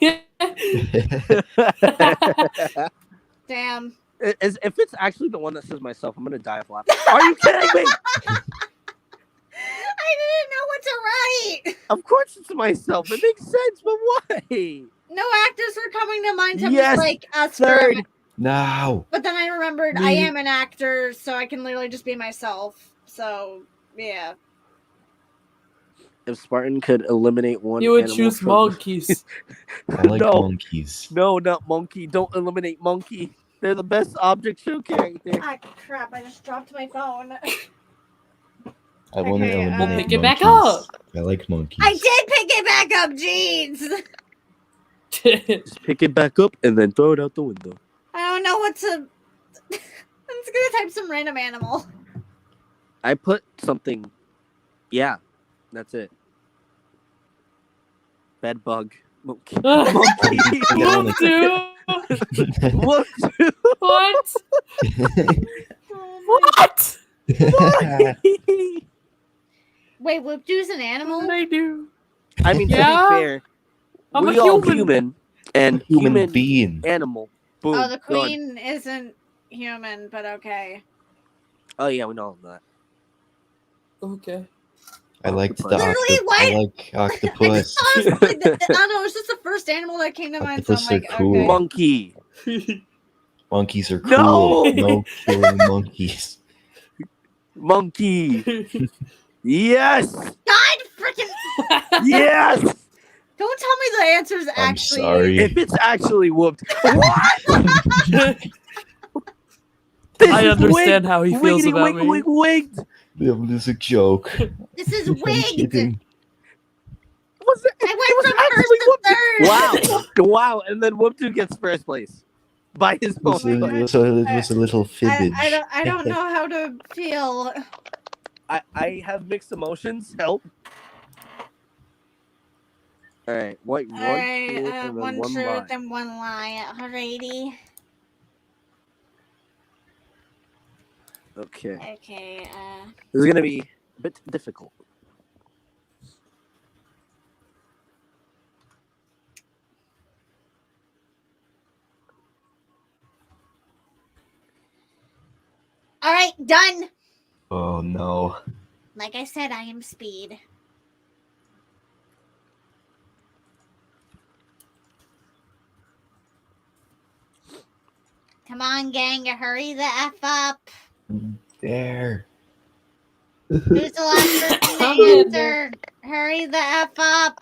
Damn. If it's actually the one that says myself, I'm gonna die of laughter. Are you kidding me? I didn't know what to write. Of course it's myself. It makes sense, but why? No actors were coming to mind. So I'm Yes, just like, third. No. But then I remembered I am an actor, so I can literally just be myself. So, yeah. If Spartan could eliminate one, You would animal choose from- monkeys. I like No. monkeys. No, not monkey. Don't eliminate monkey. They're the best object show character. Ah, crap. I just dropped my phone. I want to Okay, eliminate pick it back monkeys. up. I like monkeys. I did pick it back up, jeez. Just pick it back up and then throw it out the window. I don't know what to... I'm just gonna type some random animal. I put something. Yeah, that's it. Bed bug. Monkey. Monkey. WoopDoo. What? What? Oh What? Wait, WoopDoo's an animal? What did I do? I mean, Yeah. to be fair, I'm we a all human. human and Human being. animal. Boom. Oh, the done. queen isn't human, but okay. Oh yeah, we know that. Okay. I like the Literally, octopus. what? I like octopus. Honestly, I don't know. It's just the first animal that came to mind. So I'm Octopus are like, cool. okay. Monkey. Monkeys are No! cool. No killing monkeys. Monkey. Yes. God freaking! Yes. Don't tell me the answer's I'm actually. sorry. If it's actually whooped. What? This I is understand how he feels wiggity, about wig, me. wig, wigged. That was a joke. This is I'm wigged. kidding. Was it? I went it was from first to actually third. Wow. Wow. And then WoopDoo gets first place. By his It was, own a, choice. it, was a, it was a little fibbage. I don't know how to feel. I have mixed emotions. Help. All right. What? One Alright, truth and then one one truth lie. and one lie. Alrighty. Okay. Okay, This is gonna be a bit difficult. alright, done. Oh no. Like I said, I am speed. Come on, gang, hurry the F up. There. Who's the last person to answer? Hurry the F up.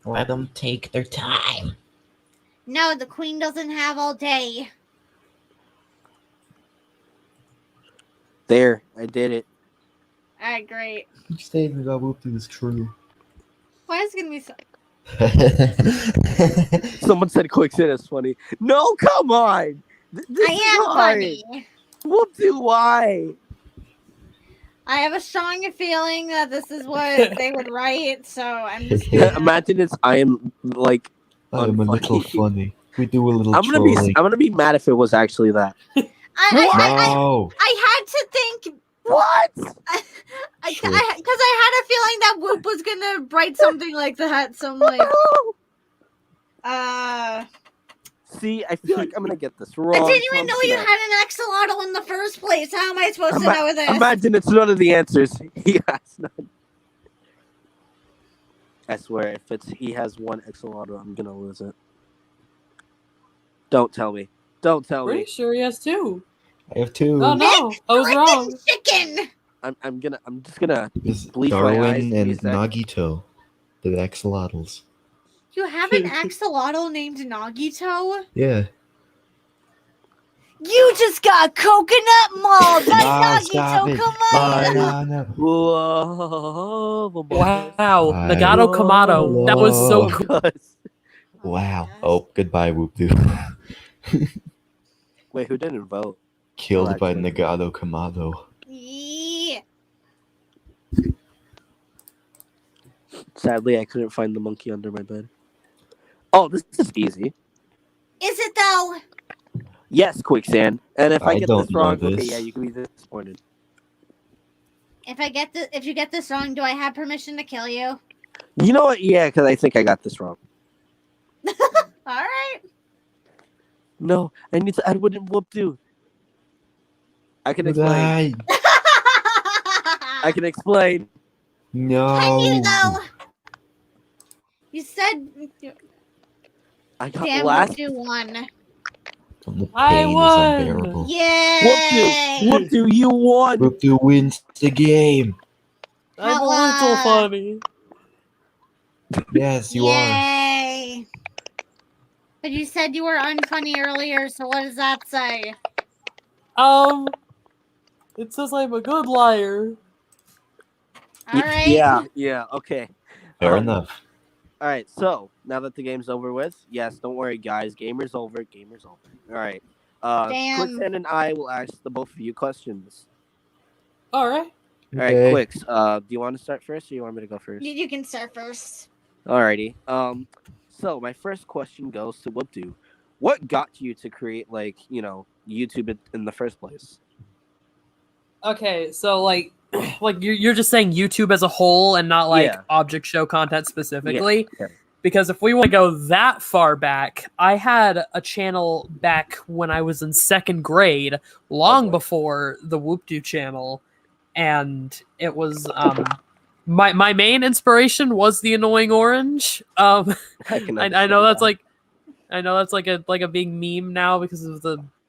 Let them take their time. No, the queen doesn't have all day. There, I did it. Alright, great. Each statement got whooped is true. Why is it gonna be so... Someone said Quicksand is funny. No, come on. This I is am hard. funny. WoopDoo, why? I have a strong feeling that this is what they would write, so I'm just gonna... Imagine it's I am like I'm a little unfunny. funny. We do a little I'm trolling. gonna be mad if it was actually that. No. I had to think What? because I Sure. had a feeling that Whoop was gonna write something like that. So I'm like, See, I feel like I'm gonna get this I wrong. didn't so even I'm know just you gonna- had an axolotl in the first place. How am I supposed to know this? Imagine it's none of the answers. He has none. I swear, if it's he has one axolotl, I'm gonna lose it. Don't tell me. Don't tell Pretty me. sure he has two. I have two. Oh no, I was Like wrong. this chicken. I'm just gonna It's bleach my eyes Darwin to and use that. Nagito. The axolotls. You have an axolotl named Nagito? Yeah. You just got coconut mauled by Ah, stop Nagito. it. Come on. No. Whoa. Wow, Bye. Nagato Kamado. That was so Whoa. cool. Wow. Oh, goodbye, WoopDoo. Wait, who didn't vote? Killed by actually. Nagato Kamado. Yeah. Sadly, I couldn't find the monkey under my bed. Oh, this is easy. Is it though? Yes, Quicksand. And if I I get don't this wrong, know okay, this. yeah, you can be disappointed. If you get this wrong, do I have permission to kill you? You know what? Yeah, because I think I got this wrong. All right. No, I need to add what in WoopDoo. I can explain. Goodbye. I can explain. No. Can you though? You said I got damn last. you won. The I pain is won. unbearable. Yay! WoopDoo, you won. WoopDoo wins the game. I'm a little funny. Yes, you are. Yay! But you said you were unfunny earlier, so what does that say? It says I'm a good liar. All right. Yeah, okay. Fair enough. All right, so now that the game's over with, yes, don't worry, guys. Gamer's over. Gamer's over. All right. Damn. Quicksand and I will ask the both of you questions. All right. All right, Quicks. Do you want to start first, or you want me to go first? You can start first. Alrighty. So my first question goes to WoopDoo. What got you to create, like, YouTube in the first place? Okay, so like you're just saying YouTube as a whole and not like Yeah. object show content specifically. Yeah. Because if we want to go that far back, I had a channel back when I was in second grade, long boy. before the WoopDoo channel, and it was my main inspiration was the annoying orange. I can I know that's understand like a big meme now because of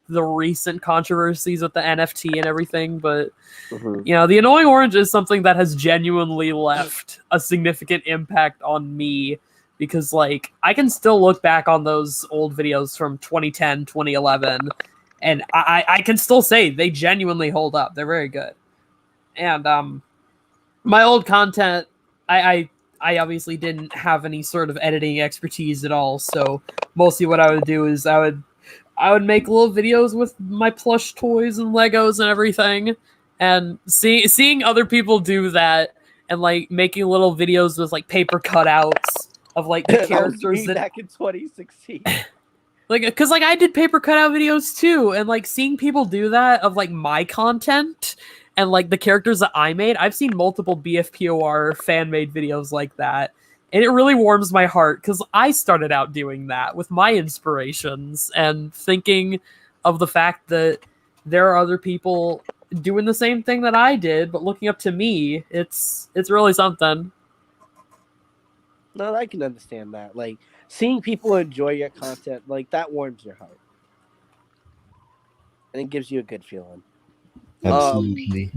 the recent controversies with the NFT and everything, but that. Mhm. the annoying orange is something that has genuinely left a significant impact on me because like I can still look back on those old videos from 2010, 2011 and I can still say they genuinely hold up. They're very good. And my old content, I obviously didn't have any sort of editing expertise at all, so mostly what I would do is I would make little videos with my plush toys and Legos and everything, and seeing other people do that and like making little videos with like paper cutouts of like the characters that back in 2016. like because like I did paper cutout videos too, and like seeing people do that of like my content and like the characters that I made, I've seen multiple BFPOR fan made videos like that. And it really warms my heart because I started out doing that with my inspirations and thinking of the fact that there are other people doing the same thing that I did, but looking up to me. It's really something. No, I can understand that. Like, seeing people enjoy your content, like, that warms your heart. And it gives you a good feeling. Absolutely.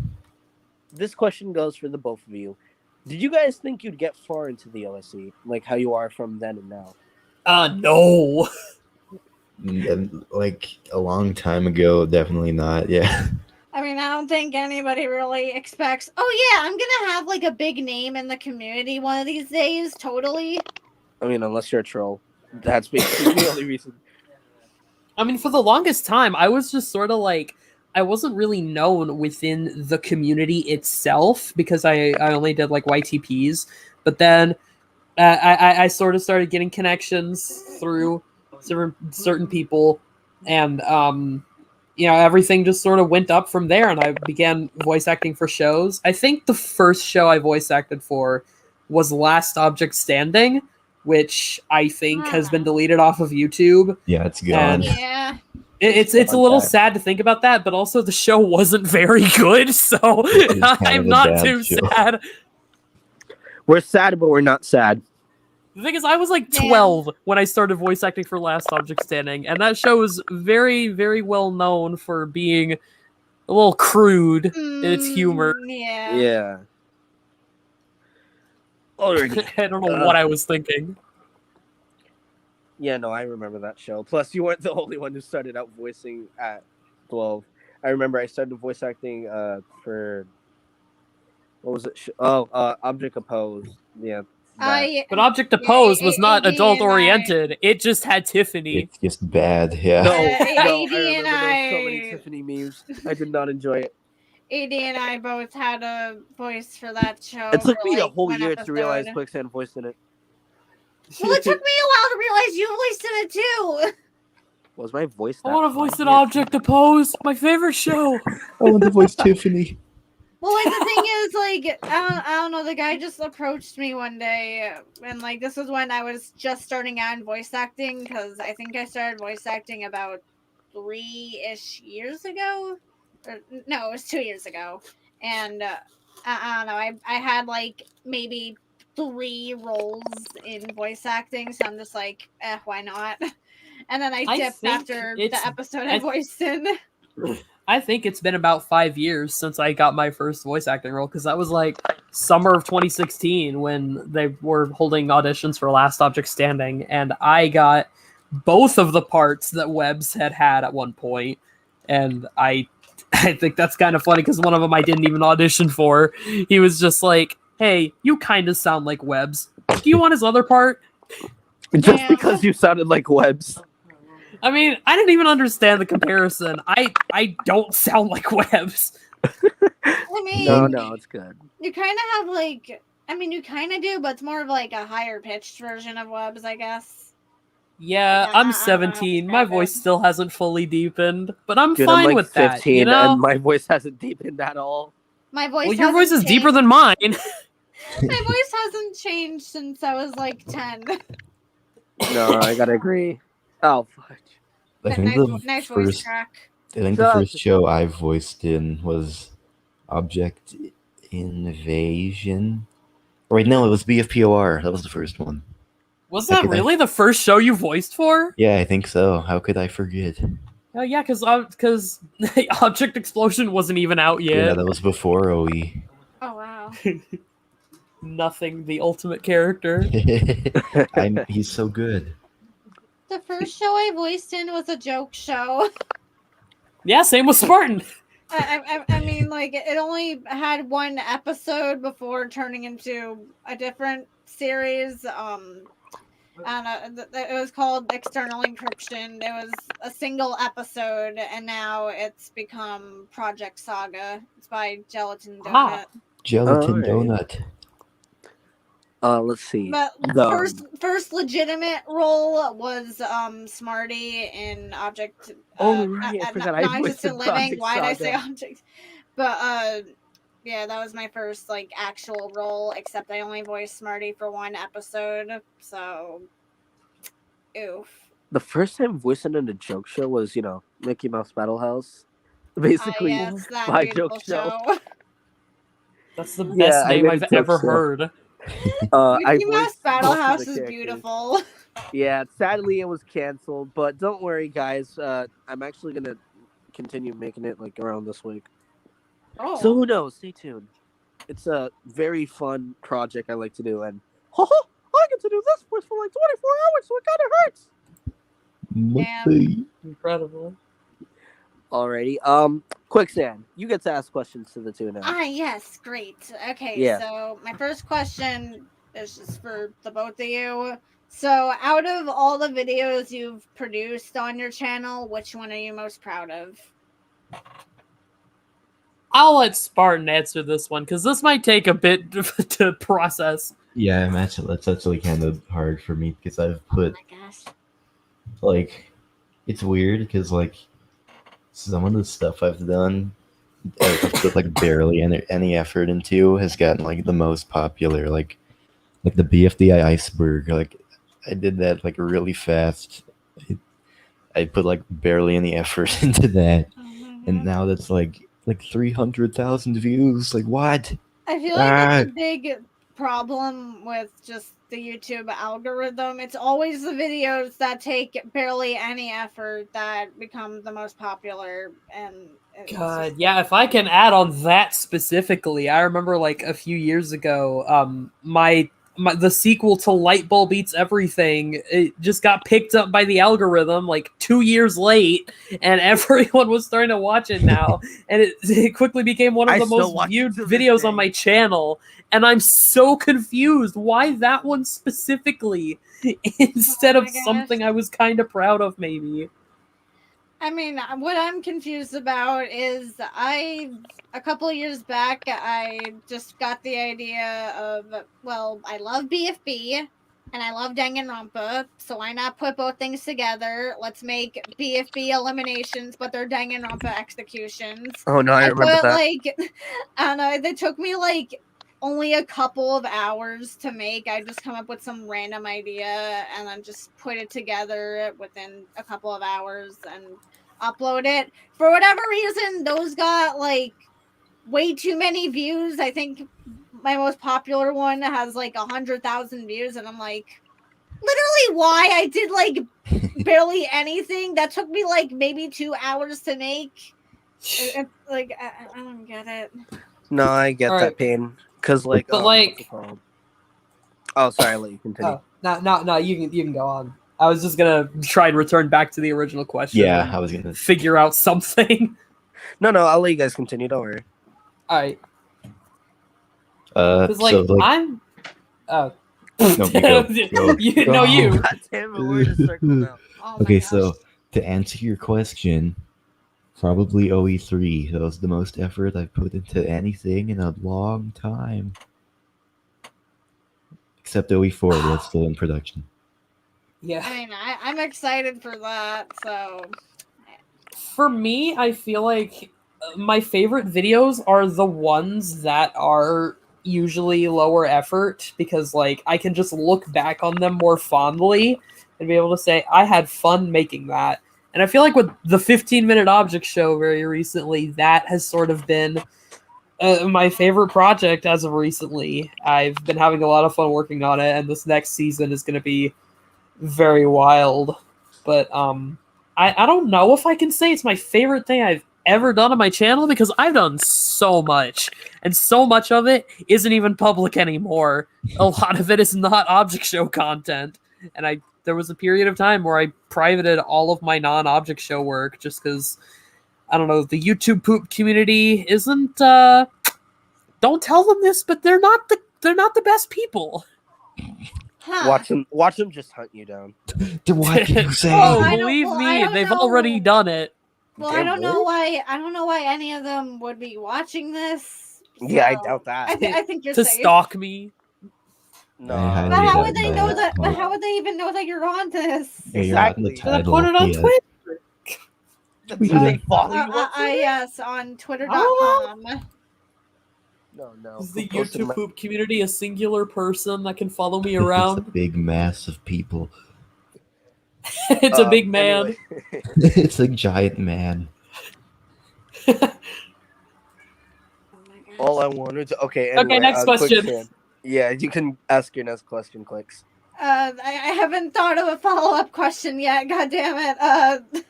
This question goes for the both of you. Did you guys think you'd get far into the OSC, like how you are from then and now? No. And, like a long time ago, definitely not. Yeah. I mean, I don't think anybody really expects, oh yeah, I'm gonna have like a big name in the community one of these days, totally. I mean, unless you're a troll. That's basically the only reason. I mean, for the longest time, I was just sort of like, I wasn't really known within the community itself because I only did like YTPs. But then I sort of started getting connections through certain people, and everything just sort of went up from there. And I began voice acting for shows. I think the first show I voice acted for was Last Object Standing, which I think has been deleted off of YouTube. Yeah, it's gone. Yeah. It's a little sad to think about that, but also the show wasn't very good, so It was kind I'm of a not bad too show. sad. We're sad, but we're not sad. The thing is, I was like Damn. 12 when I started voice acting for Last Object Standing, and that show was very, very well known for being a little crude in its humor. Yeah. Yeah. Already. I don't know what I was thinking. Yeah, no, I remember that show. Plus, you weren't the only one who started out voicing at 12. I remember I started voice acting for what was it? Object Oppose. Yeah, that. But Object Oppose was not adult oriented. It just had Tiffany. It's just bad, yeah. No, AD I remember and there were so many I- Tiffany memes. I did not enjoy it. AD and I both had a voice for that show. It took for, me a like, whole one year to realize episode. Quicksand voiced in it. Well, it took me a while to realize you voiced in it too. Was my voice? I that want to voice fun? an Object Oppose. My favorite show. I want to voice Tiffany. Well, like the thing is, like I don't know. The guy just approached me one day, and like this was when I was just starting out in voice acting, because I think I started voice acting about 3-ish years ago. Or, no, it was 2 years ago, and I don't know. I had like maybe 3 roles in voice acting, so I'm just like, why not? And then I I dipped think after it's- the episode I voiced in. I think it's been about 5 years since I got my first voice acting role, because that was like summer of 2016 when they were holding auditions for Last Object Standing, and I got both of the parts that Webbs had at one point, and I think that's kind of funny because one of them I didn't even audition for. He was just like, "Hey, you kind of sound like Webbs. Do you want his other part?" Just Damn. because you sounded like Webbs. I mean, I didn't even understand the comparison. I don't sound like Webbs. I mean, No, it's good. you kind of have like, I mean, you kind of do, but it's more of like a higher pitched version of Webbs, I guess. Yeah, I don't I'm know 17. My how to voice describe still hasn't fully deepened, but I'm Dude, fine I'm like with 15, that. You know, and my voice hasn't deepened at all. My voice. well, your voice is hasn't deeper changed. than mine. My voice hasn't changed since I was like 10. No, I gotta agree. Oh, fudge. I think nice the voice first, crack. I think the first show I voiced in was Object Invasion. Wait, no, it was BFPOR. That was the first one. Was How that could I- really the first show you voiced for? Yeah, I think so. How could I forget? Oh yeah, because Object Explosion wasn't even out Yeah, yet. that was before OE. Oh wow. Nothing, the ultimate character. He's so good. The first show I voiced in was a joke show. Yeah, same with Spartan. I mean, like it only had one episode before turning into a different series. It was called External Encryption. It was a single episode, and now it's become Project Saga. It's by Gelatin Donut. Ah. Gelatin Alright. Donut. Let's see. But The- first legitimate role was Smarty in Object. Oh, right, I forgot I voiced in Non-existent living. Project Why did I say Saga. Object? But yeah, that was my first like actual role. Except I only voiced Smarty for one episode. So, oof. The first time voicing in a joke show was, Mickey Mouse Battle House. Basically, Yes, that my beautiful joke show. That's the Yeah, best I name made I've a joke ever show. heard. I Mickey Mouse voiced Battle most of House the is characters. beautiful. Yeah, sadly it was canceled, but don't worry, guys. I'm actually gonna continue making it like around this week. Oh, So who knows? Stay tuned. It's a very fun project I like to do, and I get to do this voice for like 24 hours, so it kind of hurts. Muppy. Incredible. Alrighty. Quicksand, you get to ask questions to the two now. yes, great. Okay, Yeah. so my first question is just for the both of you. So, out of all the videos you've produced on your channel, which one are you most proud of? I'll let Spartan answer this one because this might take a bit to process. Yeah, that's actually kind of hard for me because I've put Oh my gosh. like, it's weird because like some of the stuff I've done, I've put like barely any effort into has gotten like the most popular, like the BFDI iceberg. Like I did that like really fast. I put like barely any effort into that, and now that's like 300,000 views. Like what? I feel like that's a big problem with just the YouTube algorithm. It's always the videos that take barely any effort that become the most popular. And it's God, just- yeah, if I can add on that specifically, I remember like a few years ago, my the sequel to Light Bulb Eats Everything, it just got picked up by the algorithm like 2 years late, and everyone was starting to watch it now, and it quickly became one of I the still most watch it viewed to this videos day. on my channel, and I'm so confused. Why that one specifically instead Oh of my gosh. something I was kind of proud of, maybe? I mean, what I'm confused about is a couple of years back, I just got the idea of, well, I love BFB and I love Danganronpa, so why not put both things together? Let's make BFB eliminations, but they're Danganronpa executions. Oh no, I remember put that. like, I don't know, they took me like only a couple of hours to make. I just come up with some random idea and then just put it together within a couple of hours and upload it. For whatever reason, those got like way too many views. I think my most popular one has like 100,000 views, and I'm like, literally, why? I did like barely anything. That took me like maybe 2 hours to make. Like, I don't get it. No, I get All that right. pain. Cause like, But, what's like- it called? Oh, sorry, I'll let you continue. Oh, no, you can go on. I was just gonna try and return back to the original question. Yeah, and I was gonna. figure out something. No, I'll let you guys continue. Don't worry. All right, because like, So like, I'm. Oh. no, you go. You. Go. No, you. God damn it, we're in a circle now. Oh my Okay, gosh. so to answer your question, probably OE3. That was the most effort I've put into anything in a long time. Except OE4, that's still in production. Yeah. I mean, I'm excited for that. So For me, I feel like my favorite videos are the ones that are usually lower effort because like I can just look back on them more fondly and be able to say I had fun making that. And I feel like with the 15-minute object show very recently, that has sort of been my favorite project as of recently. I've been having a lot of fun working on it, and this next season is going to be very wild. But I don't know if I can say it's my favorite thing I've ever done on my channel because I've done so much, and so much of it isn't even public anymore. A lot of it is not object show content, and there was a period of time where I privated all of my non-object show work just because I don't know, the YouTube poop community isn't don't tell them this, but they're not the best people. huh. Watch them just hunt you down. What did you say? Oh, I don't- believe well, I me, don't they've know. already done it. Well, Damn, I don't know really? why any of them would be watching this. Yeah, I so doubt that. I think you're To safe. stalk me. No. I highly But how doubt would they that. know that? But No. how would they even know that you're on this? Yeah, you're not in the Exactly. Because I title. put it on yeah. Twitter. Did We they did. follow you up for it? Yes, on Twitter.com. No. Is the Who posted YouTube my- poop community a singular person that can follow me It's a around? big mass of people. It's a big man. Anyway. It's a giant man. All I wanted to. Okay. Okay, Anyway, next question. Quicksand. Yeah, you can ask your next question, Clicks. I haven't thought of a follow-up question yet. God damn it.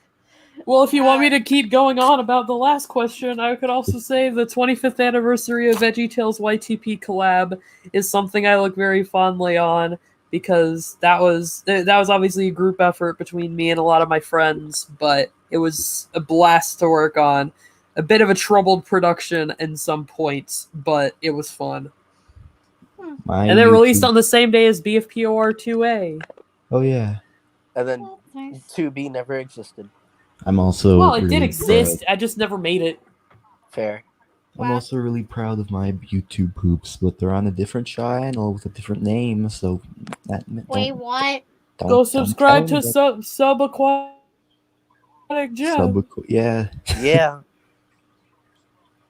Well, if you want me to keep going on about the last question, I could also say the 25th anniversary of VeggieTales YTP collab is something I look very fondly on because that was obviously a group effort between me and a lot of my friends, but it was a blast to work on. A bit of a troubled production in some points, but it was fun. And they're released on the same day as BFPOR 2A. Oh yeah. And then That's nice. 2B never existed. I'm also. Well, it did really exist. I just never made it. Fair. I'm also really proud of my YouTube poops, but they're on a different channel with a different name, so that Wait, what? Go subscribe to Subaquatic Gem. Yeah. Yeah.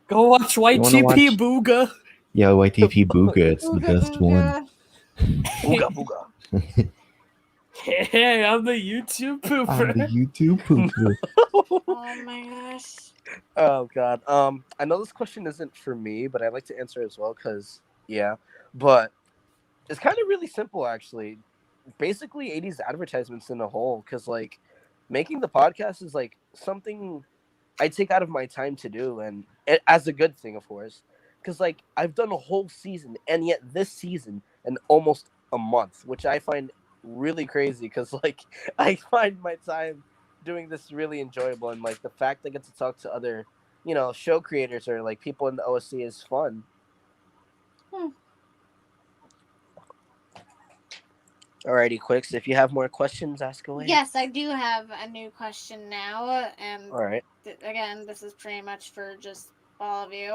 Go watch wanna YTP watch- Booga. Yeah, YTP Booga, it's the best one. Booga booga. Hey, I'm the YouTube pooper. I'm the YouTube pooper. Oh my gosh. Oh god. I know this question isn't for me, but I'd like to answer as well because yeah. But it's kind of really simple actually. Basically 80s advertisements in a whole, because like making the podcast is like something I take out of my time to do, and as a good thing, of course. because like I've done a whole season, and yet this season in almost a month, which I find really crazy because like I find my time doing this really enjoyable, and like the fact I get to talk to other, show creators or like people in the OSC is fun. Alrighty, Quicks. If you have more questions, ask away. Yes, I do have a new question now, and All right. Again, this is pretty much for just all of you.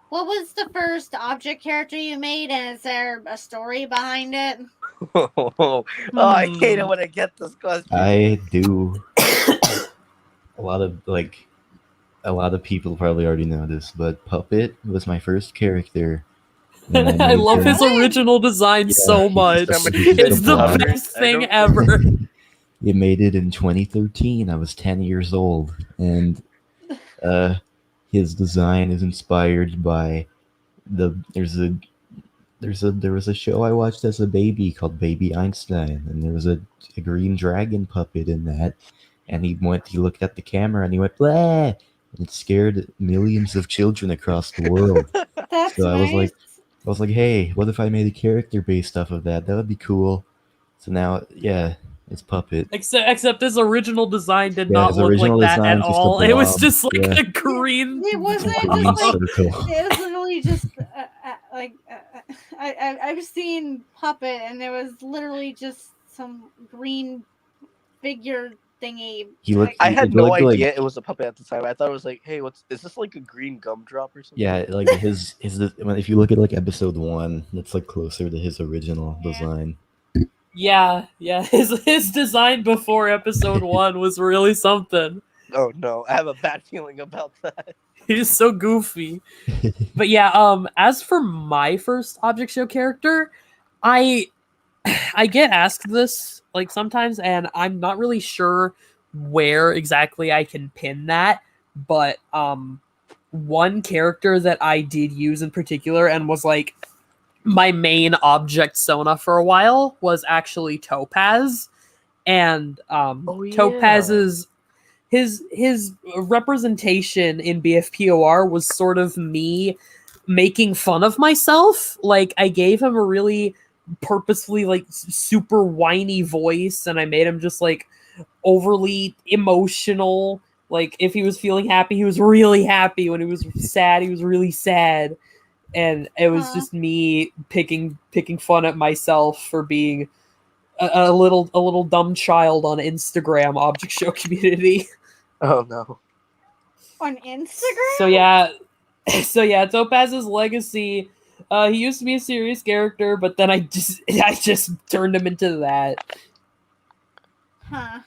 What was the first object character you made, and is there a story behind it? Oh, I hate it when I get this question. I do. a lot of people probably already know this, but Puppet was my first character. I love his original design so much. It's the best thing ever. You made it in 2013. I was 10 years old, and his design is inspired by there was a show I watched as a baby called Baby Einstein, and there was a green dragon puppet in that, and he looked at the camera and he went blah, and it scared millions of children across the world. That's So nice. I was like, hey, what if I made a character based off of that? That would be cool. So now, yeah, it's Puppet. Except his original design did Yeah, not his look original like that at design's just a all. It was blob. just like Yeah. a green. It wasn't It's a just green like circle. it was literally just I've seen Puppet, and there was literally just some green figure thingy. I had no looked idea like- it was a puppet at the time. I thought it was like, hey, is this like a green gumdrop or something? Yeah, like if you look at like episode 1, it's like closer to his original design. Yeah. His design before episode 1 was really something. Oh no, I have a bad feeling about that. He's so goofy. But yeah, as for my first object show character, I get asked this like sometimes, and I'm not really sure where exactly I can pin that. But one character that I did use in particular and was like my main object Sona for a while was actually Topaz. And Topaz's his representation in BFPOR was sort of me making fun of myself. Like I gave him a really purposefully like super whiny voice, and I made him just like overly emotional. Like if he was feeling happy, he was really happy. When he was sad, he was really sad. And it was just me picking fun at myself for being a little dumb child on Instagram object show community. Oh no. On Instagram? So yeah, Topaz's legacy. He used to be a serious character, but then I just turned him into that. Huh.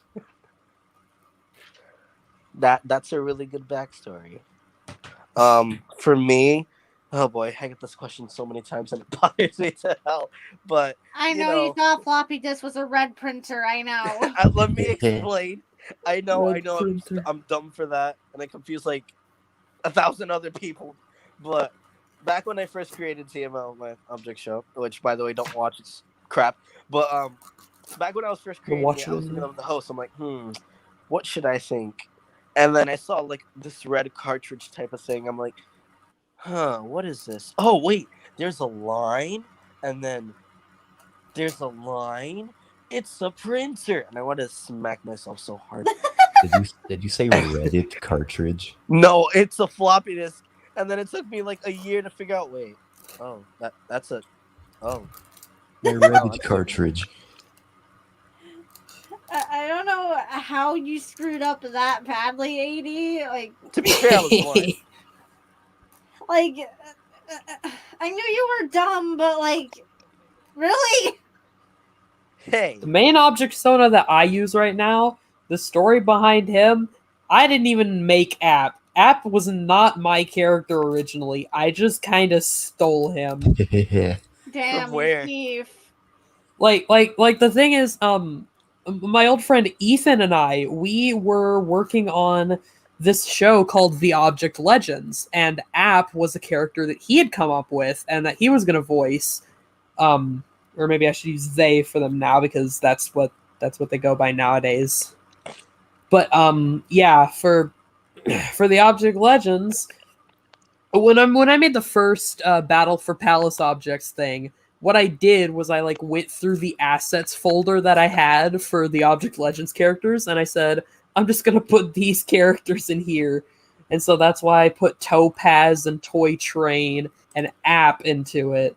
That's a really good backstory. For me, oh boy, I get this question so many times and it bothers me to hell. But I know you thought floppy disk was a red printer. I know. let me explain. I know. I'm dumb for that, and I confuse like 1,000 other people. But back when I first created TML, my object show, which by the way, don't watch, it's crap. But back when I was first creating it, I was thinking of the host. I'm like, what should I think? And then I saw like this red cartridge type of thing. I'm like, what is this? Oh wait, there's a line, and then there's a line. It's a printer, and I want to smack myself so hard. Did you say Reddit cartridge? No, it's a floppy disk, and then it took me like a year to figure out. Wait, that's a Reddit cartridge. I don't know how you screwed up that badly, AD. Like, to be fair, I was blind. Like, I knew you were dumb, but like, really? Hey, The main object Sona that I use right now, the story behind him, I didn't even make App. App was not my character originally. I just kind of stole him. Damn, From where? thief. Like the thing is, my old friend Ethan and I, we were working on this show called The Object Legends, and App was a character that he had come up with and that he was going to voice. Or maybe I should use they for them now because that's what they go by nowadays. But yeah, for The Object Legends, when I made the first Battle for Palace Objects thing, what I did was I like went through the assets folder that I had for the Object Legends characters, and I said, I'm just gonna put these characters in here. And so that's why I put Topaz and Toy Train and App into it.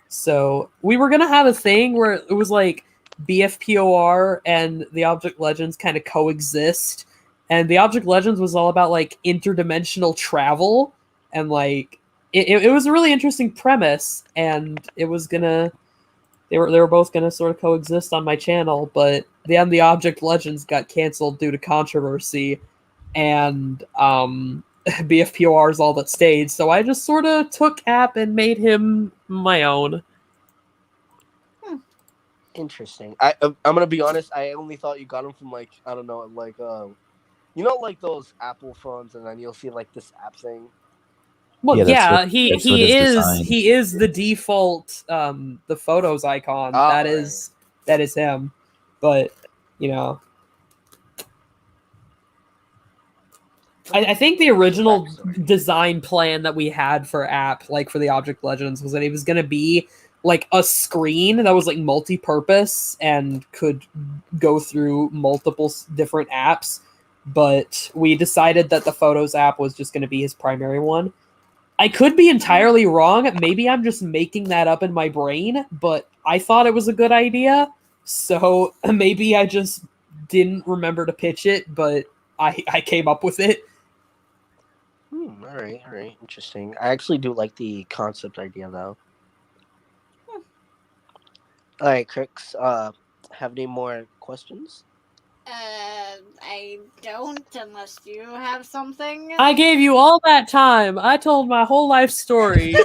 So we were gonna have a thing where it was like BFPOR and the Object Legends kind of coexist. And the Object Legends was all about like interdimensional travel, and like it was a really interesting premise, and it was gonna they were both gonna sort of coexist on my channel, but then the Object Legends got canceled due to controversy, and BFPOR is all that stayed. So I just sort of took App and made him my own. Interesting. I'm gonna be honest. I only thought you got him from like I don't know, like like those Apple phones, and then you'll see like this app thing. Well, Yeah, yeah, that's what his design. he is the default the photos icon. Oh, that is him. But you know, I think the original design plan that we had for App, like for the Object Legends, was that it was going to be like a screen that was like multi-purpose and could go through multiple different apps. But we decided that the Photos app was just going to be his primary one. I could be entirely wrong. Maybe I'm just making that up in my brain, but I thought it was a good idea. So maybe I just didn't remember to pitch it, but I came up with it. All right. Interesting. I actually do like the concept idea, though. All right, Crix, have any more questions? I don't, unless you have something. I gave you all that time. I told my whole life story.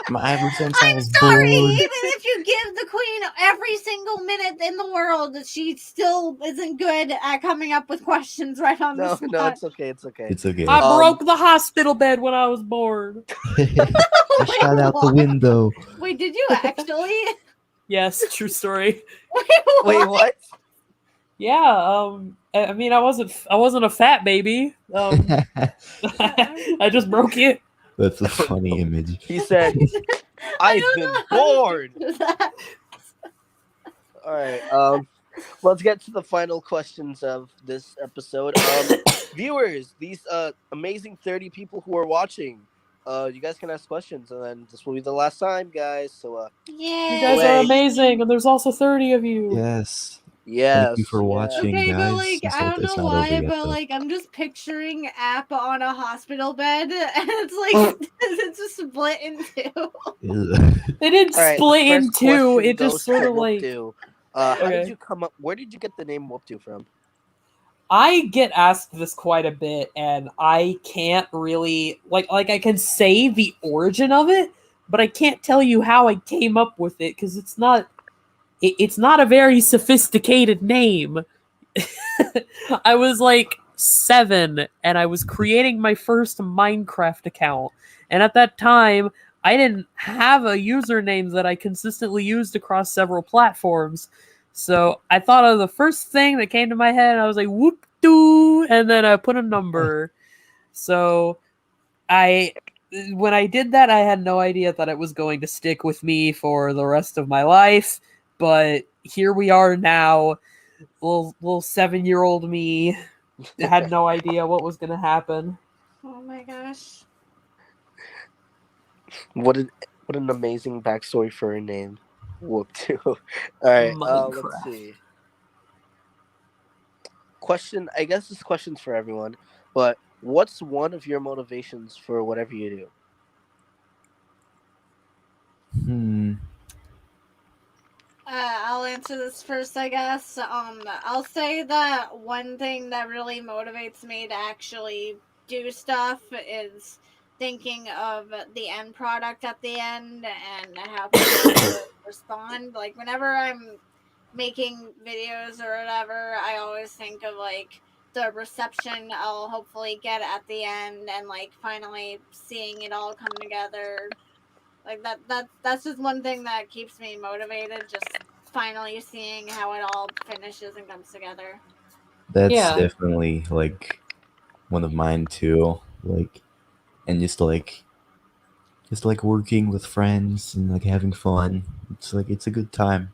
Ever since I I'm was sorry, born. even if you give the queen every single minute in the world, she still isn't good at coming up with questions right on the spot. No, it's okay. It's okay. It's okay. I broke the hospital bed when I was born. I shot out the window. Wait, did you actually? Yes, true story. Wait, what? Yeah, I mean, I wasn't a fat baby. I just broke it. That's a funny image. He said, "I've been bored." All right. Let's get to the final questions of this episode. Viewers, these amazing 30 people who are watching, you guys can ask questions, and then this will be the last time, guys. So, yeah, you guys are amazing, and there's also 30 of you. Yes. Yes. Thank you for watching, okay, guys. but like, This I don't it's know not why, over yet, but though. like, I'm just picturing App on a hospital bed, and it's like, it's just split in two. They didn't All right, split the in first two. question It just goes sort to of like. WoopDoo. How Okay. did you come up? Where did you get the name WoopDoo from? I get asked this quite a bit, and I can't really like I can say the origin of it, but I can't tell you how I came up with it because it's not a very sophisticated name. I was like 7, and I was creating my first Minecraft account, and at that time I didn't have a username that I consistently used across several platforms. So I thought of the first thing that came to my head, and I was like, WoopDoo, and then I put a number. So when I did that, I had no idea that it was going to stick with me for the rest of my life. But here we are now. Little 7-year-old me had no idea what was going to happen. Oh my gosh. What an amazing backstory for a name. WoopDoo. All right. Minecraft. Let's see. Question. I guess this question's for everyone, but what's one of your motivations for whatever you do? I'll answer this first, I guess. I'll say that one thing that really motivates me to actually do stuff is thinking of the end product at the end and how people respond. Like, whenever I'm making videos or whatever, I always think of, like, the reception I'll hopefully get at the end and, like, finally seeing it all come together. Like, that's just one thing that keeps me motivated, just finally seeing how it all finishes and comes together. That's Yeah. definitely like one of mine too. Like, and just like just like working with friends and like having fun. It's a good time.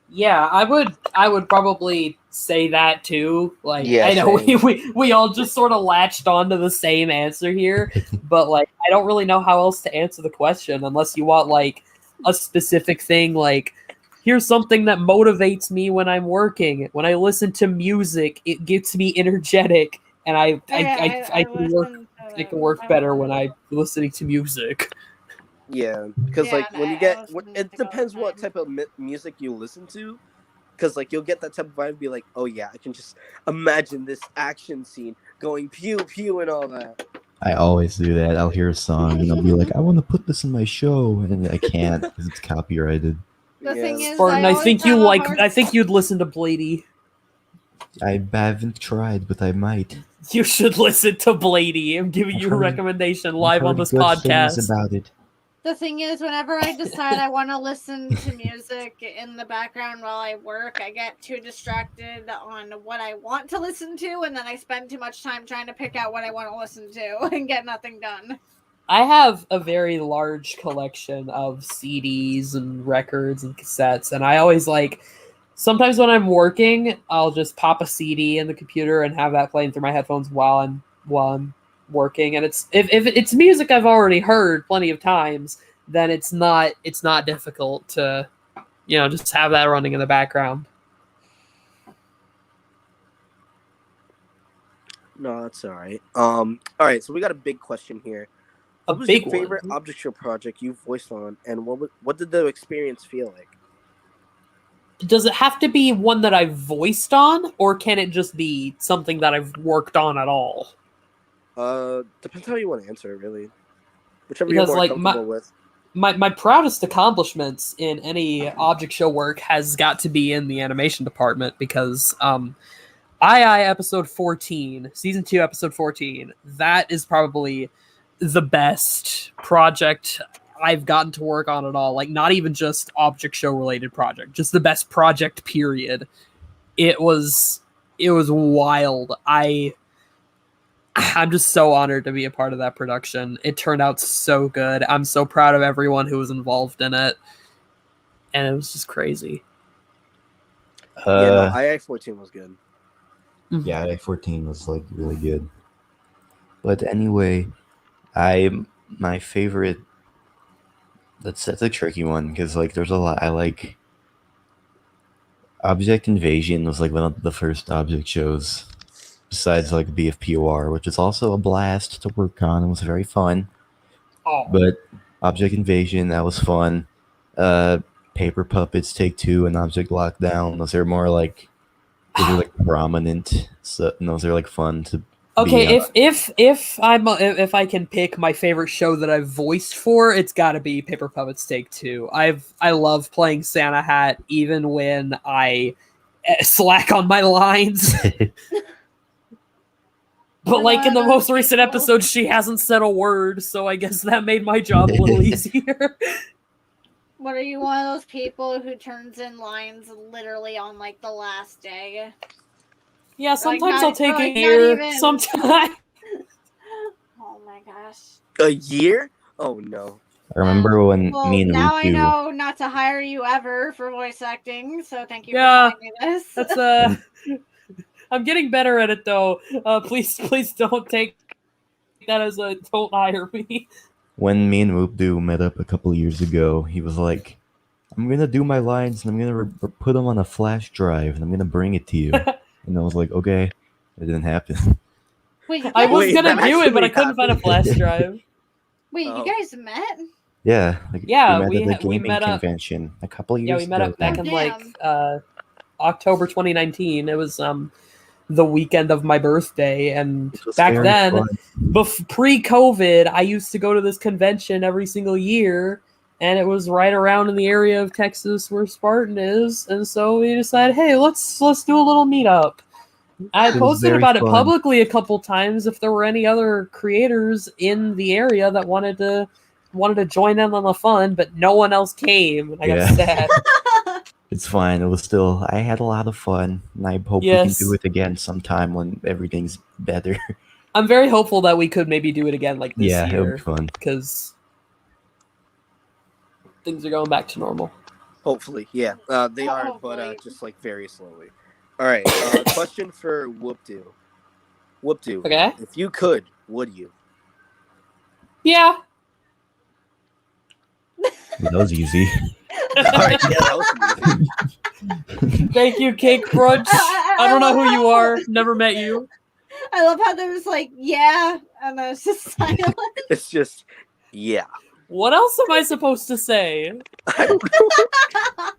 Yeah, I would probably say that too. Like Yeah, I know same. we all just sort of latched onto the same answer here, but like I don't really know how else to answer the question unless you want like a specific thing like here's something that motivates me when I'm working. When I listen to music, it gets me energetic and I can work better when I'm listening to music. Yeah, because Yeah, like when you I get listen to it music all the depends what time. type of music you listen to. Because like you'll get that type of vibe, and be like, oh yeah, I can just imagine this action scene going pew pew and all that. I always do that. I'll hear a song and I'll be like, I want to put this in my show, and I can't because it's copyrighted. The thing Yeah. is, Spartan, I I always think you have a like hard. I think you'd listen to Blady. I haven't tried, but I might. You should listen to Blady. I'm giving I've you a heard- recommendation I've live on heard this good things podcast. about it. The thing is, whenever I decide I want to listen to music in the background while I work, I get too distracted on what I want to listen to, and then I spend too much time trying to pick out what I want to listen to and get nothing done. I have a very large collection of CDs and records and cassettes, and I always like. Sometimes when I'm working, I'll just pop a CD in the computer and have that playing through my headphones while I'm working. And it's if it's music I've already heard plenty of times, then it's not difficult to just have that running in the background. No, that's all right. All right. So we got a big question here. What was big your favorite one. object show project you voiced on, and what did the experience feel like? Does it have to be one that I've voiced on, or can it just be something that I've worked on at all? Depends how you want to answer it, really. Whichever Because, you're more like, comfortable with. My proudest accomplishments in any object show work has got to be in the animation department because II episode 14, season 2 episode 14, that is probably the best project I've gotten to work on at all. Like not even just object show related project, just the best project period. It was wild. I'm just so honored to be a part of that production. It turned out so good. I'm so proud of everyone who was involved in it. And it was just crazy. Yeah, no, II-14 was good. Yeah, I-14 was like really good. But anyway, my favorite. That's a tricky one because like there's a lot. I like Object Invasion was like one of the first object shows, besides like BFPOR, which is also a blast to work on. It was very fun. Oh, But Object Invasion, that was fun. Paper Puppets Take Two and Object Lockdown, those are more like prominent. So and those are like fun to. okay, if I can pick my favorite show that I've voiced for, it's got to be Paper Puppets Take Two. I love playing Santa Hat even when I slack on my lines. But like in the most recent episode, she hasn't said a word, so I guess that made my job a little easier. What are you, one of those people who turns in lines literally on like the last day? Yeah, sometimes I'll take a not year. even. Sometimes. Oh my gosh. A year? Oh no. I remember when Well, me and now I WoopDoo. know not to hire you ever for voice acting, so thank you Yeah, for telling me this. That's I'm getting better at it though. Please don't take that as a don't hire me. When me and WoopDoo met up a couple years ago, he was like, "I'm gonna do my lines and I'm gonna put them on a flash drive and I'm gonna bring it to you." And I was like, "Okay." It didn't happen. Wait, you I guys, was Wait, gonna that do it, but I actually couldn't find a happened? flash drive. wait, Oh. you guys met? Yeah, Yeah, we we met at a we gaming met up. convention a couple years Yeah, we met ago. up back Oh, in damn. like October 2019. It was the weekend of my birthday, and Which was back very then, fun. pre-COVID, I used to go to this convention every single year, and it was right around in the area of Texas where Spartan is, and so we decided, hey, let's do a little meetup. I It was posted very about it fun. publicly a couple times if there were any other creators in the area that wanted to join in on the fun, but no one else came, and I got Yeah. sad. It's fine. It was still. I had a lot of fun, and I hope we can Yes. do it again sometime when everything's better. I'm very hopeful that we could maybe do it again like this Yeah, it'll year be fun. because things are going back to normal. Hopefully, yeah. They are, but Hopefully. just like very slowly. All right. Question for WoopDoo. WoopDoo. Okay. If you could, would you? Yeah. That was easy. All right. Yeah, that was easy. Thank you, Cake Brunch. I don't know who you are. Never met you. I love how there was like, yeah, and then it's just silent. It's just, yeah. What else am I supposed to say? I don't know. I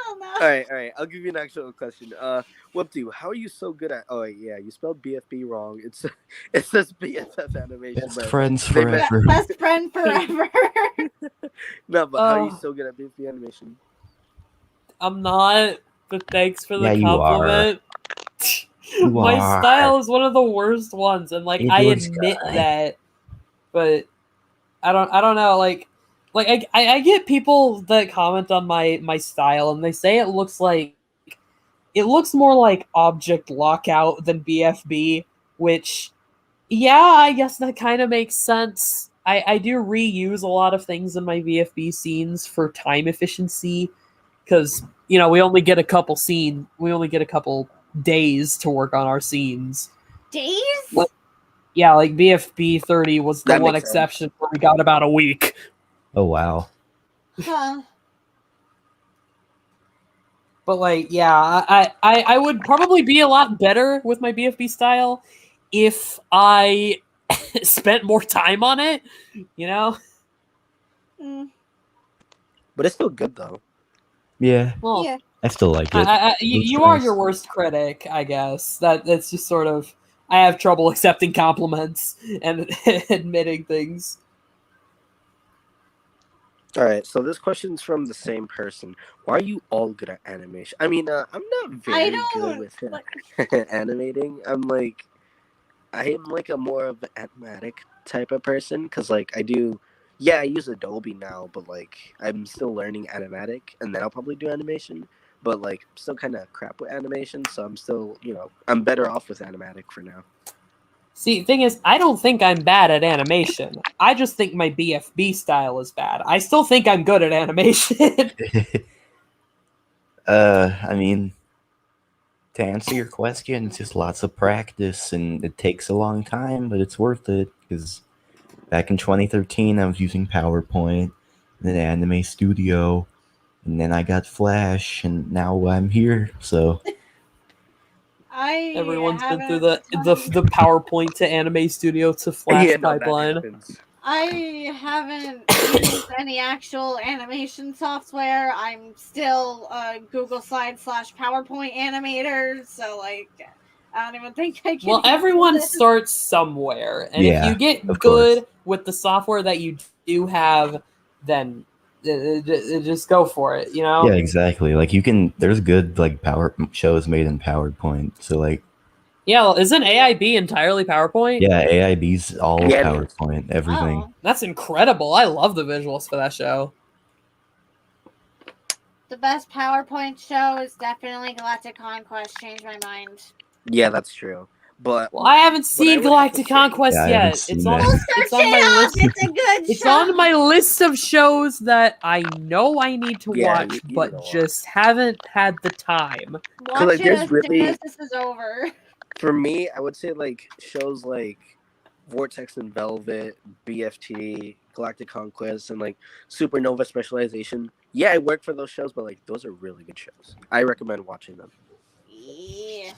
don't know. All right. I'll give you an actual question. WoopDoo, how are you so good at? Oh yeah, you spelled BFB wrong. It says BFF animation. Best but friends they meant- forever. Best friend forever. No, but how are you Oh. so good at BFB animation? I'm not, but thanks for the Yeah, you compliment. You My are. style is one of the worst ones, and like You're I this admit guy. that, but I don't know. Like I get people that comment on my style, and they say it looks more like Object Lockout than BFB, which yeah, I guess that kind of makes sense. I do reuse a lot of things in my VFB scenes for time efficiency because we only get a couple days to work on our scenes. Days? What? Yeah, like BFB 30 was the That one makes sense. exception where we got about a week. Oh wow. Huh. But like, yeah, I would probably be a lot better with my BFB style if I spent more time on it, Mm, But it's still good though. Yeah, Well, yeah. I still like it. you are your worst critic, I guess. That's just sort of I have trouble accepting compliments and admitting things. All right, so this question's from the same person. Why are you all good at animation? I mean, I'm not very good don't- with animating. I am like a more of an animatic type of person because like I use Adobe now, but like I'm still learning animatic, and then I'll probably do animation. But like still kind of crap with animation, so I'm still I'm better off with animatic for now. See, thing is, I don't think I'm bad at animation. I just think my BFB style is bad. I still think I'm good at animation. I mean, to answer your question, it's just lots of practice, and it takes a long time, but it's worth it. Because back in 2013, I was using PowerPoint, then Anime Studio, and then I got Flash, and now I'm here. So Everyone's been through haven't the PowerPoint to Anime Studio to Flash No, that pipeline. happens. I haven't used any actual animation software. I'm still a Google Slides / PowerPoint animator, so like I don't even think I can. Well, handle everyone this. starts somewhere, and Yeah, if you get of good course. with the software that you do have, then just go for it. yeah, exactly. Like there's good like power shows made in PowerPoint. So like Yeah, well, isn't AIB entirely PowerPoint? yeah, AIB's all Yeah, it is. PowerPoint, everything. Oh, That's incredible. I love the visuals for that show. the best PowerPoint show is definitely Galactic Conquest. Changed my mind. Yeah, that's true. But Well, I haven't I seen would have to Galactic say- Conquest Yeah, I haven't yet. seen It's that. on. Well, It's on my list. It's a good It's show. on my list of shows that I know I need to Yeah, watch, you but need to watch. just haven't had the time. Watch like, it there's as really- soon as this is over. for me, I would say like shows like Vortex and Velvet, BFT, Galactic Conquest, and like Supernova Specialization. Yeah, I work for those shows, but like those are really good shows. I recommend watching them. Yeah.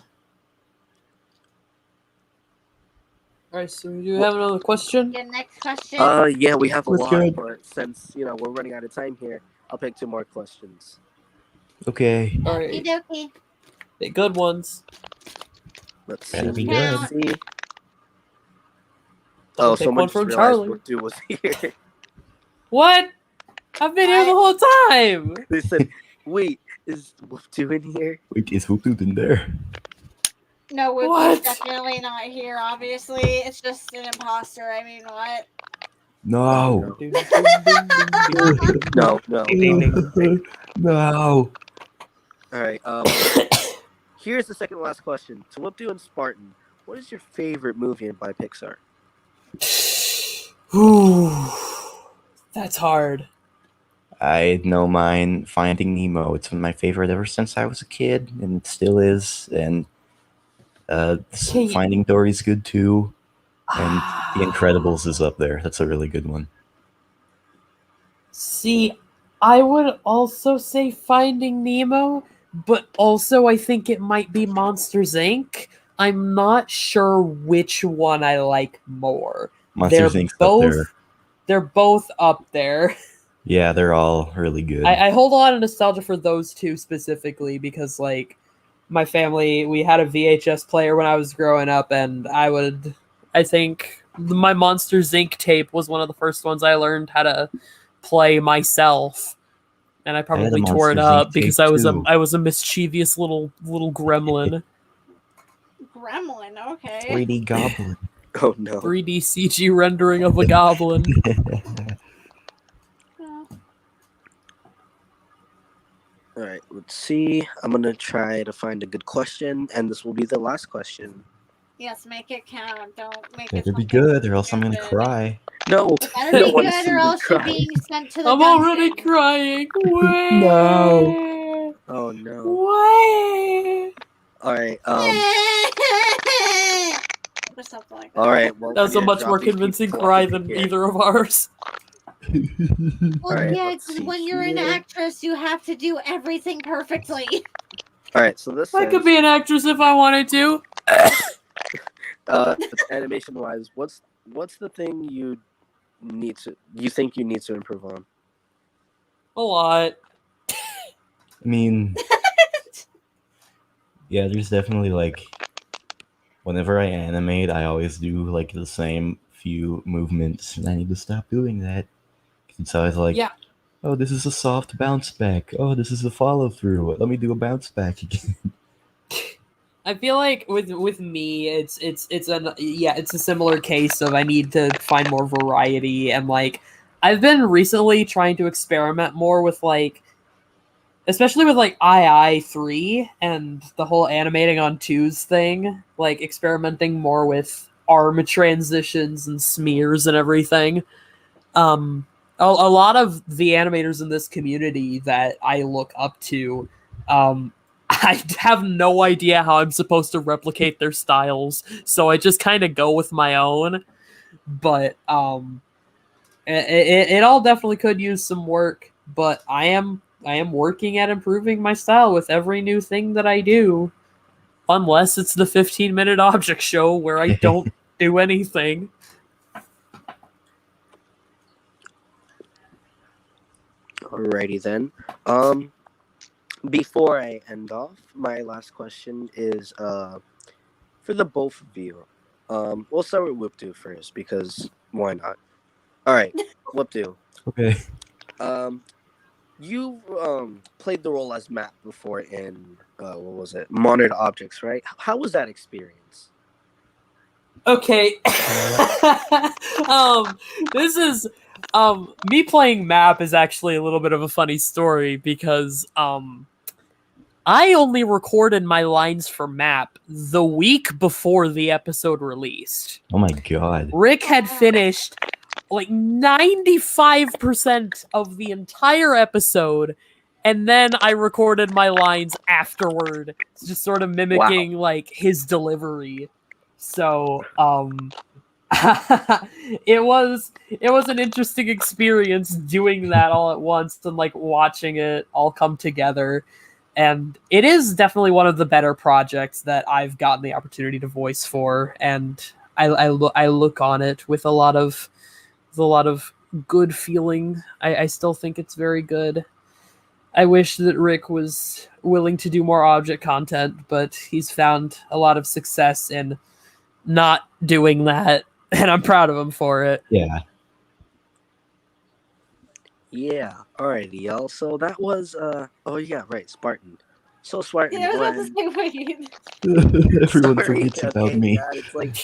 All right, so do you have another question? Your next question. Yeah, we have a That's lot, good. but since we're running out of time here, I'll pick 2 more questions. Okay. All Okie right, dokie. the good ones. Let's see. Better be Let's good. see. Don't Oh, pick someone one just from realized Charlie. WoopDoo was here. What? I've been here the whole time. They said, "Wait, is WoopDoo in here?" Wait, is WoopDoo in there? No, What? Whoopi's definitely not here, obviously. It's just an imposter. I mean, what? No. No, no. No. All right. Here's the second to last question. To WoopDoo and Spartan, what is your favorite movie by Pixar? Ooh, that's hard. I know mine, Finding Nemo. It's my favorite ever since I was a kid, and it still is. And Okay. Finding Dory's good too. And The Incredibles is up there. That's a really good one. See, I would also say Finding Nemo, but also I think it might be Monsters Inc. I'm not sure which one I like more. Monsters Inc.'s up there. They're both up there. Yeah, they're all really good. I hold a lot of nostalgia for those two specifically because, like, my family, we had a VHS player when I was growing up, and I think my Monsters Inc. tape was one of the first ones I learned how to play myself, and I probably tore it up because I was a mischievous little gremlin. Gremlin, okay. 3D Goblin. Oh no. 3D CG rendering of a goblin. All right, let's see. I'm gonna try to find a good question, and this will be the last question. Yes, make it count. Don't make Better it. be good, or else I'm gonna cry. No, Better no be one good, or else you're being sent to the I'm dungeon. already crying. Wait. No. Oh no. Wait. All right. Or something like that. All right. Well, That was a I'm gonna much drop more these convincing people cry off than here. either of ours. Well, Alright, yeah, let's it's see when you're an here. actress, you have to do everything perfectly. All right. So this I says, could be an actress if I wanted to. animation wise, what's the thing you think you need to improve on? A lot. I mean, yeah, there's definitely like, whenever I animate, I always do like the same few movements, and I need to stop doing that. It's always like, Yeah. oh, this is a soft bounce back. Oh, this is a follow through. Let me do a bounce back again. I feel like with me, it's a similar case of I need to find more variety, and like I've been recently trying to experiment more with like, especially with like II3 and the whole animating on twos thing, like experimenting more with arm transitions and smears and everything. A lot of the animators in this community that I look up to, I have no idea how I'm supposed to replicate their styles, so I just kind of go with my own. But it all definitely could use some work. But I am working at improving my style with every new thing that I do, unless it's the 15-minute object show where I don't do anything. Alrighty then. Before I end off, my last question is for the both of you. We'll start with WoopDoo first because why not? All right, WoopDoo. Okay. You played the role as Matt before in what was it? Monitored Objects, right? How was that experience? Okay. This is me playing Map is actually a little bit of a funny story because I only recorded my lines for Map the week before the episode released. Oh my god. Rick had finished like 95% of the entire episode, and then I recorded my lines afterward, just sort of mimicking like his delivery. So, it was an interesting experience doing that all at once and like watching it all come together. And it is definitely one of the better projects that I've gotten the opportunity to voice for, and I look on it with a lot of good feeling. I still think it's very good. I wish that Rick was willing to do more object content, but he's found a lot of success in not doing that, and I'm proud of him for it. Yeah. Yeah. Alrighty, y'all. So that was oh yeah, right, Spartan. So Spartan, Yeah, I was about to when... say, wait. Everyone Sorry, forgets about okay, me. God, it's like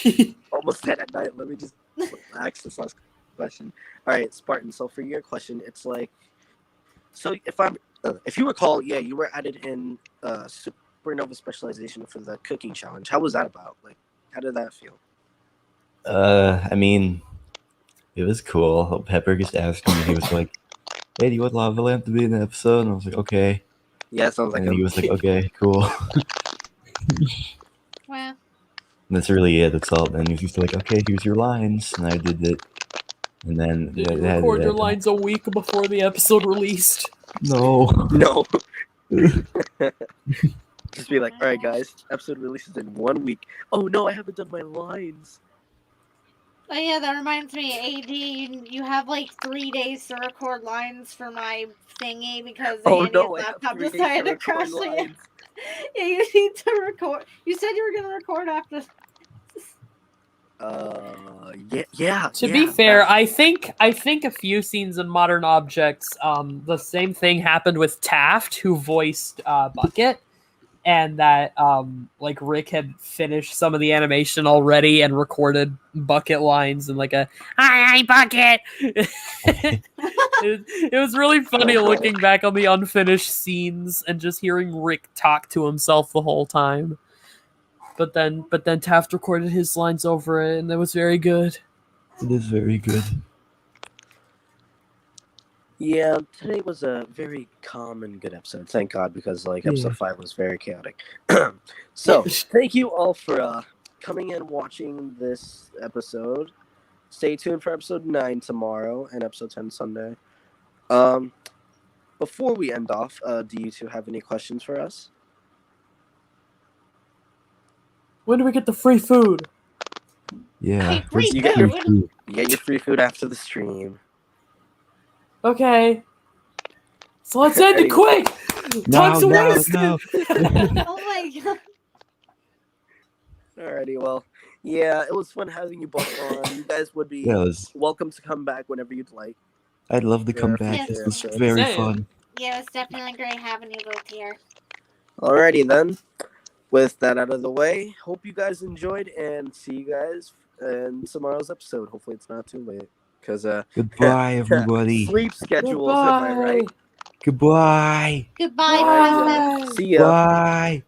almost 10 at night. Let me just relax this last question. All right, Spartan. So for your question, it's like, so if you recall, yeah, you were added in supernova specialization for the cooking challenge. How was that about? Like, How did that feel? I mean, it was cool. Pepper just asked me. He was like, "Hey, do you want Lava Lamp to be in the episode?" And I was like, "Okay." Yeah, sounds like And he him. was like, "Okay, cool." Well, That's really it. That's all. And he was just like, "Okay, here's your lines," and I did it. And then Did you record your lines a week before the episode released? No. No. Just be like, all right, guys, episode releases in 1 week. Oh no, I haven't done my lines. oh yeah, that reminds me, AD, you have like 3 days to record lines for my thingy because Oh Andy's no, I have laptop 3 days decided to to crash. record lines. Yeah, you need to record. You said you were gonna record after. Yeah. To be fair, I think a few scenes in Modern Objects, the same thing happened with Taft, who voiced Bucket, and that like Rick had finished some of the animation already and recorded Bucket lines and like a "Hi, Bucket." it was really funny looking back on the unfinished scenes and just hearing Rick talk to himself the whole time. But then Taft recorded his lines over it, and that was very good. It is very good. Yeah, today was a very calm and good episode. Thank God, because like episode 5 was very chaotic. So thank you all for coming and watching this episode. Stay tuned for episode 9 tomorrow and episode 10 Sunday. Before we end off, do you two have any questions for us? When do we get the free food? Yeah. Free You get your food? You get your free food after the stream. Okay. So let's end it quick! Time's wasted! No. Oh my god. Alrighty, well, yeah, it was fun having you both on. You guys would be Yeah, it was, welcome to come back whenever you'd like. I'd love to come back. Yes. This was very Same. fun. Yeah, it's definitely great having you both here. Alrighty then. With that out of the way, hope you guys enjoyed and see you guys in tomorrow's episode. Hopefully it's not too late. Because Goodbye, everybody. sleep schedules, am I right? Goodbye. Goodbye, Alright, Princess. see ya. Bye.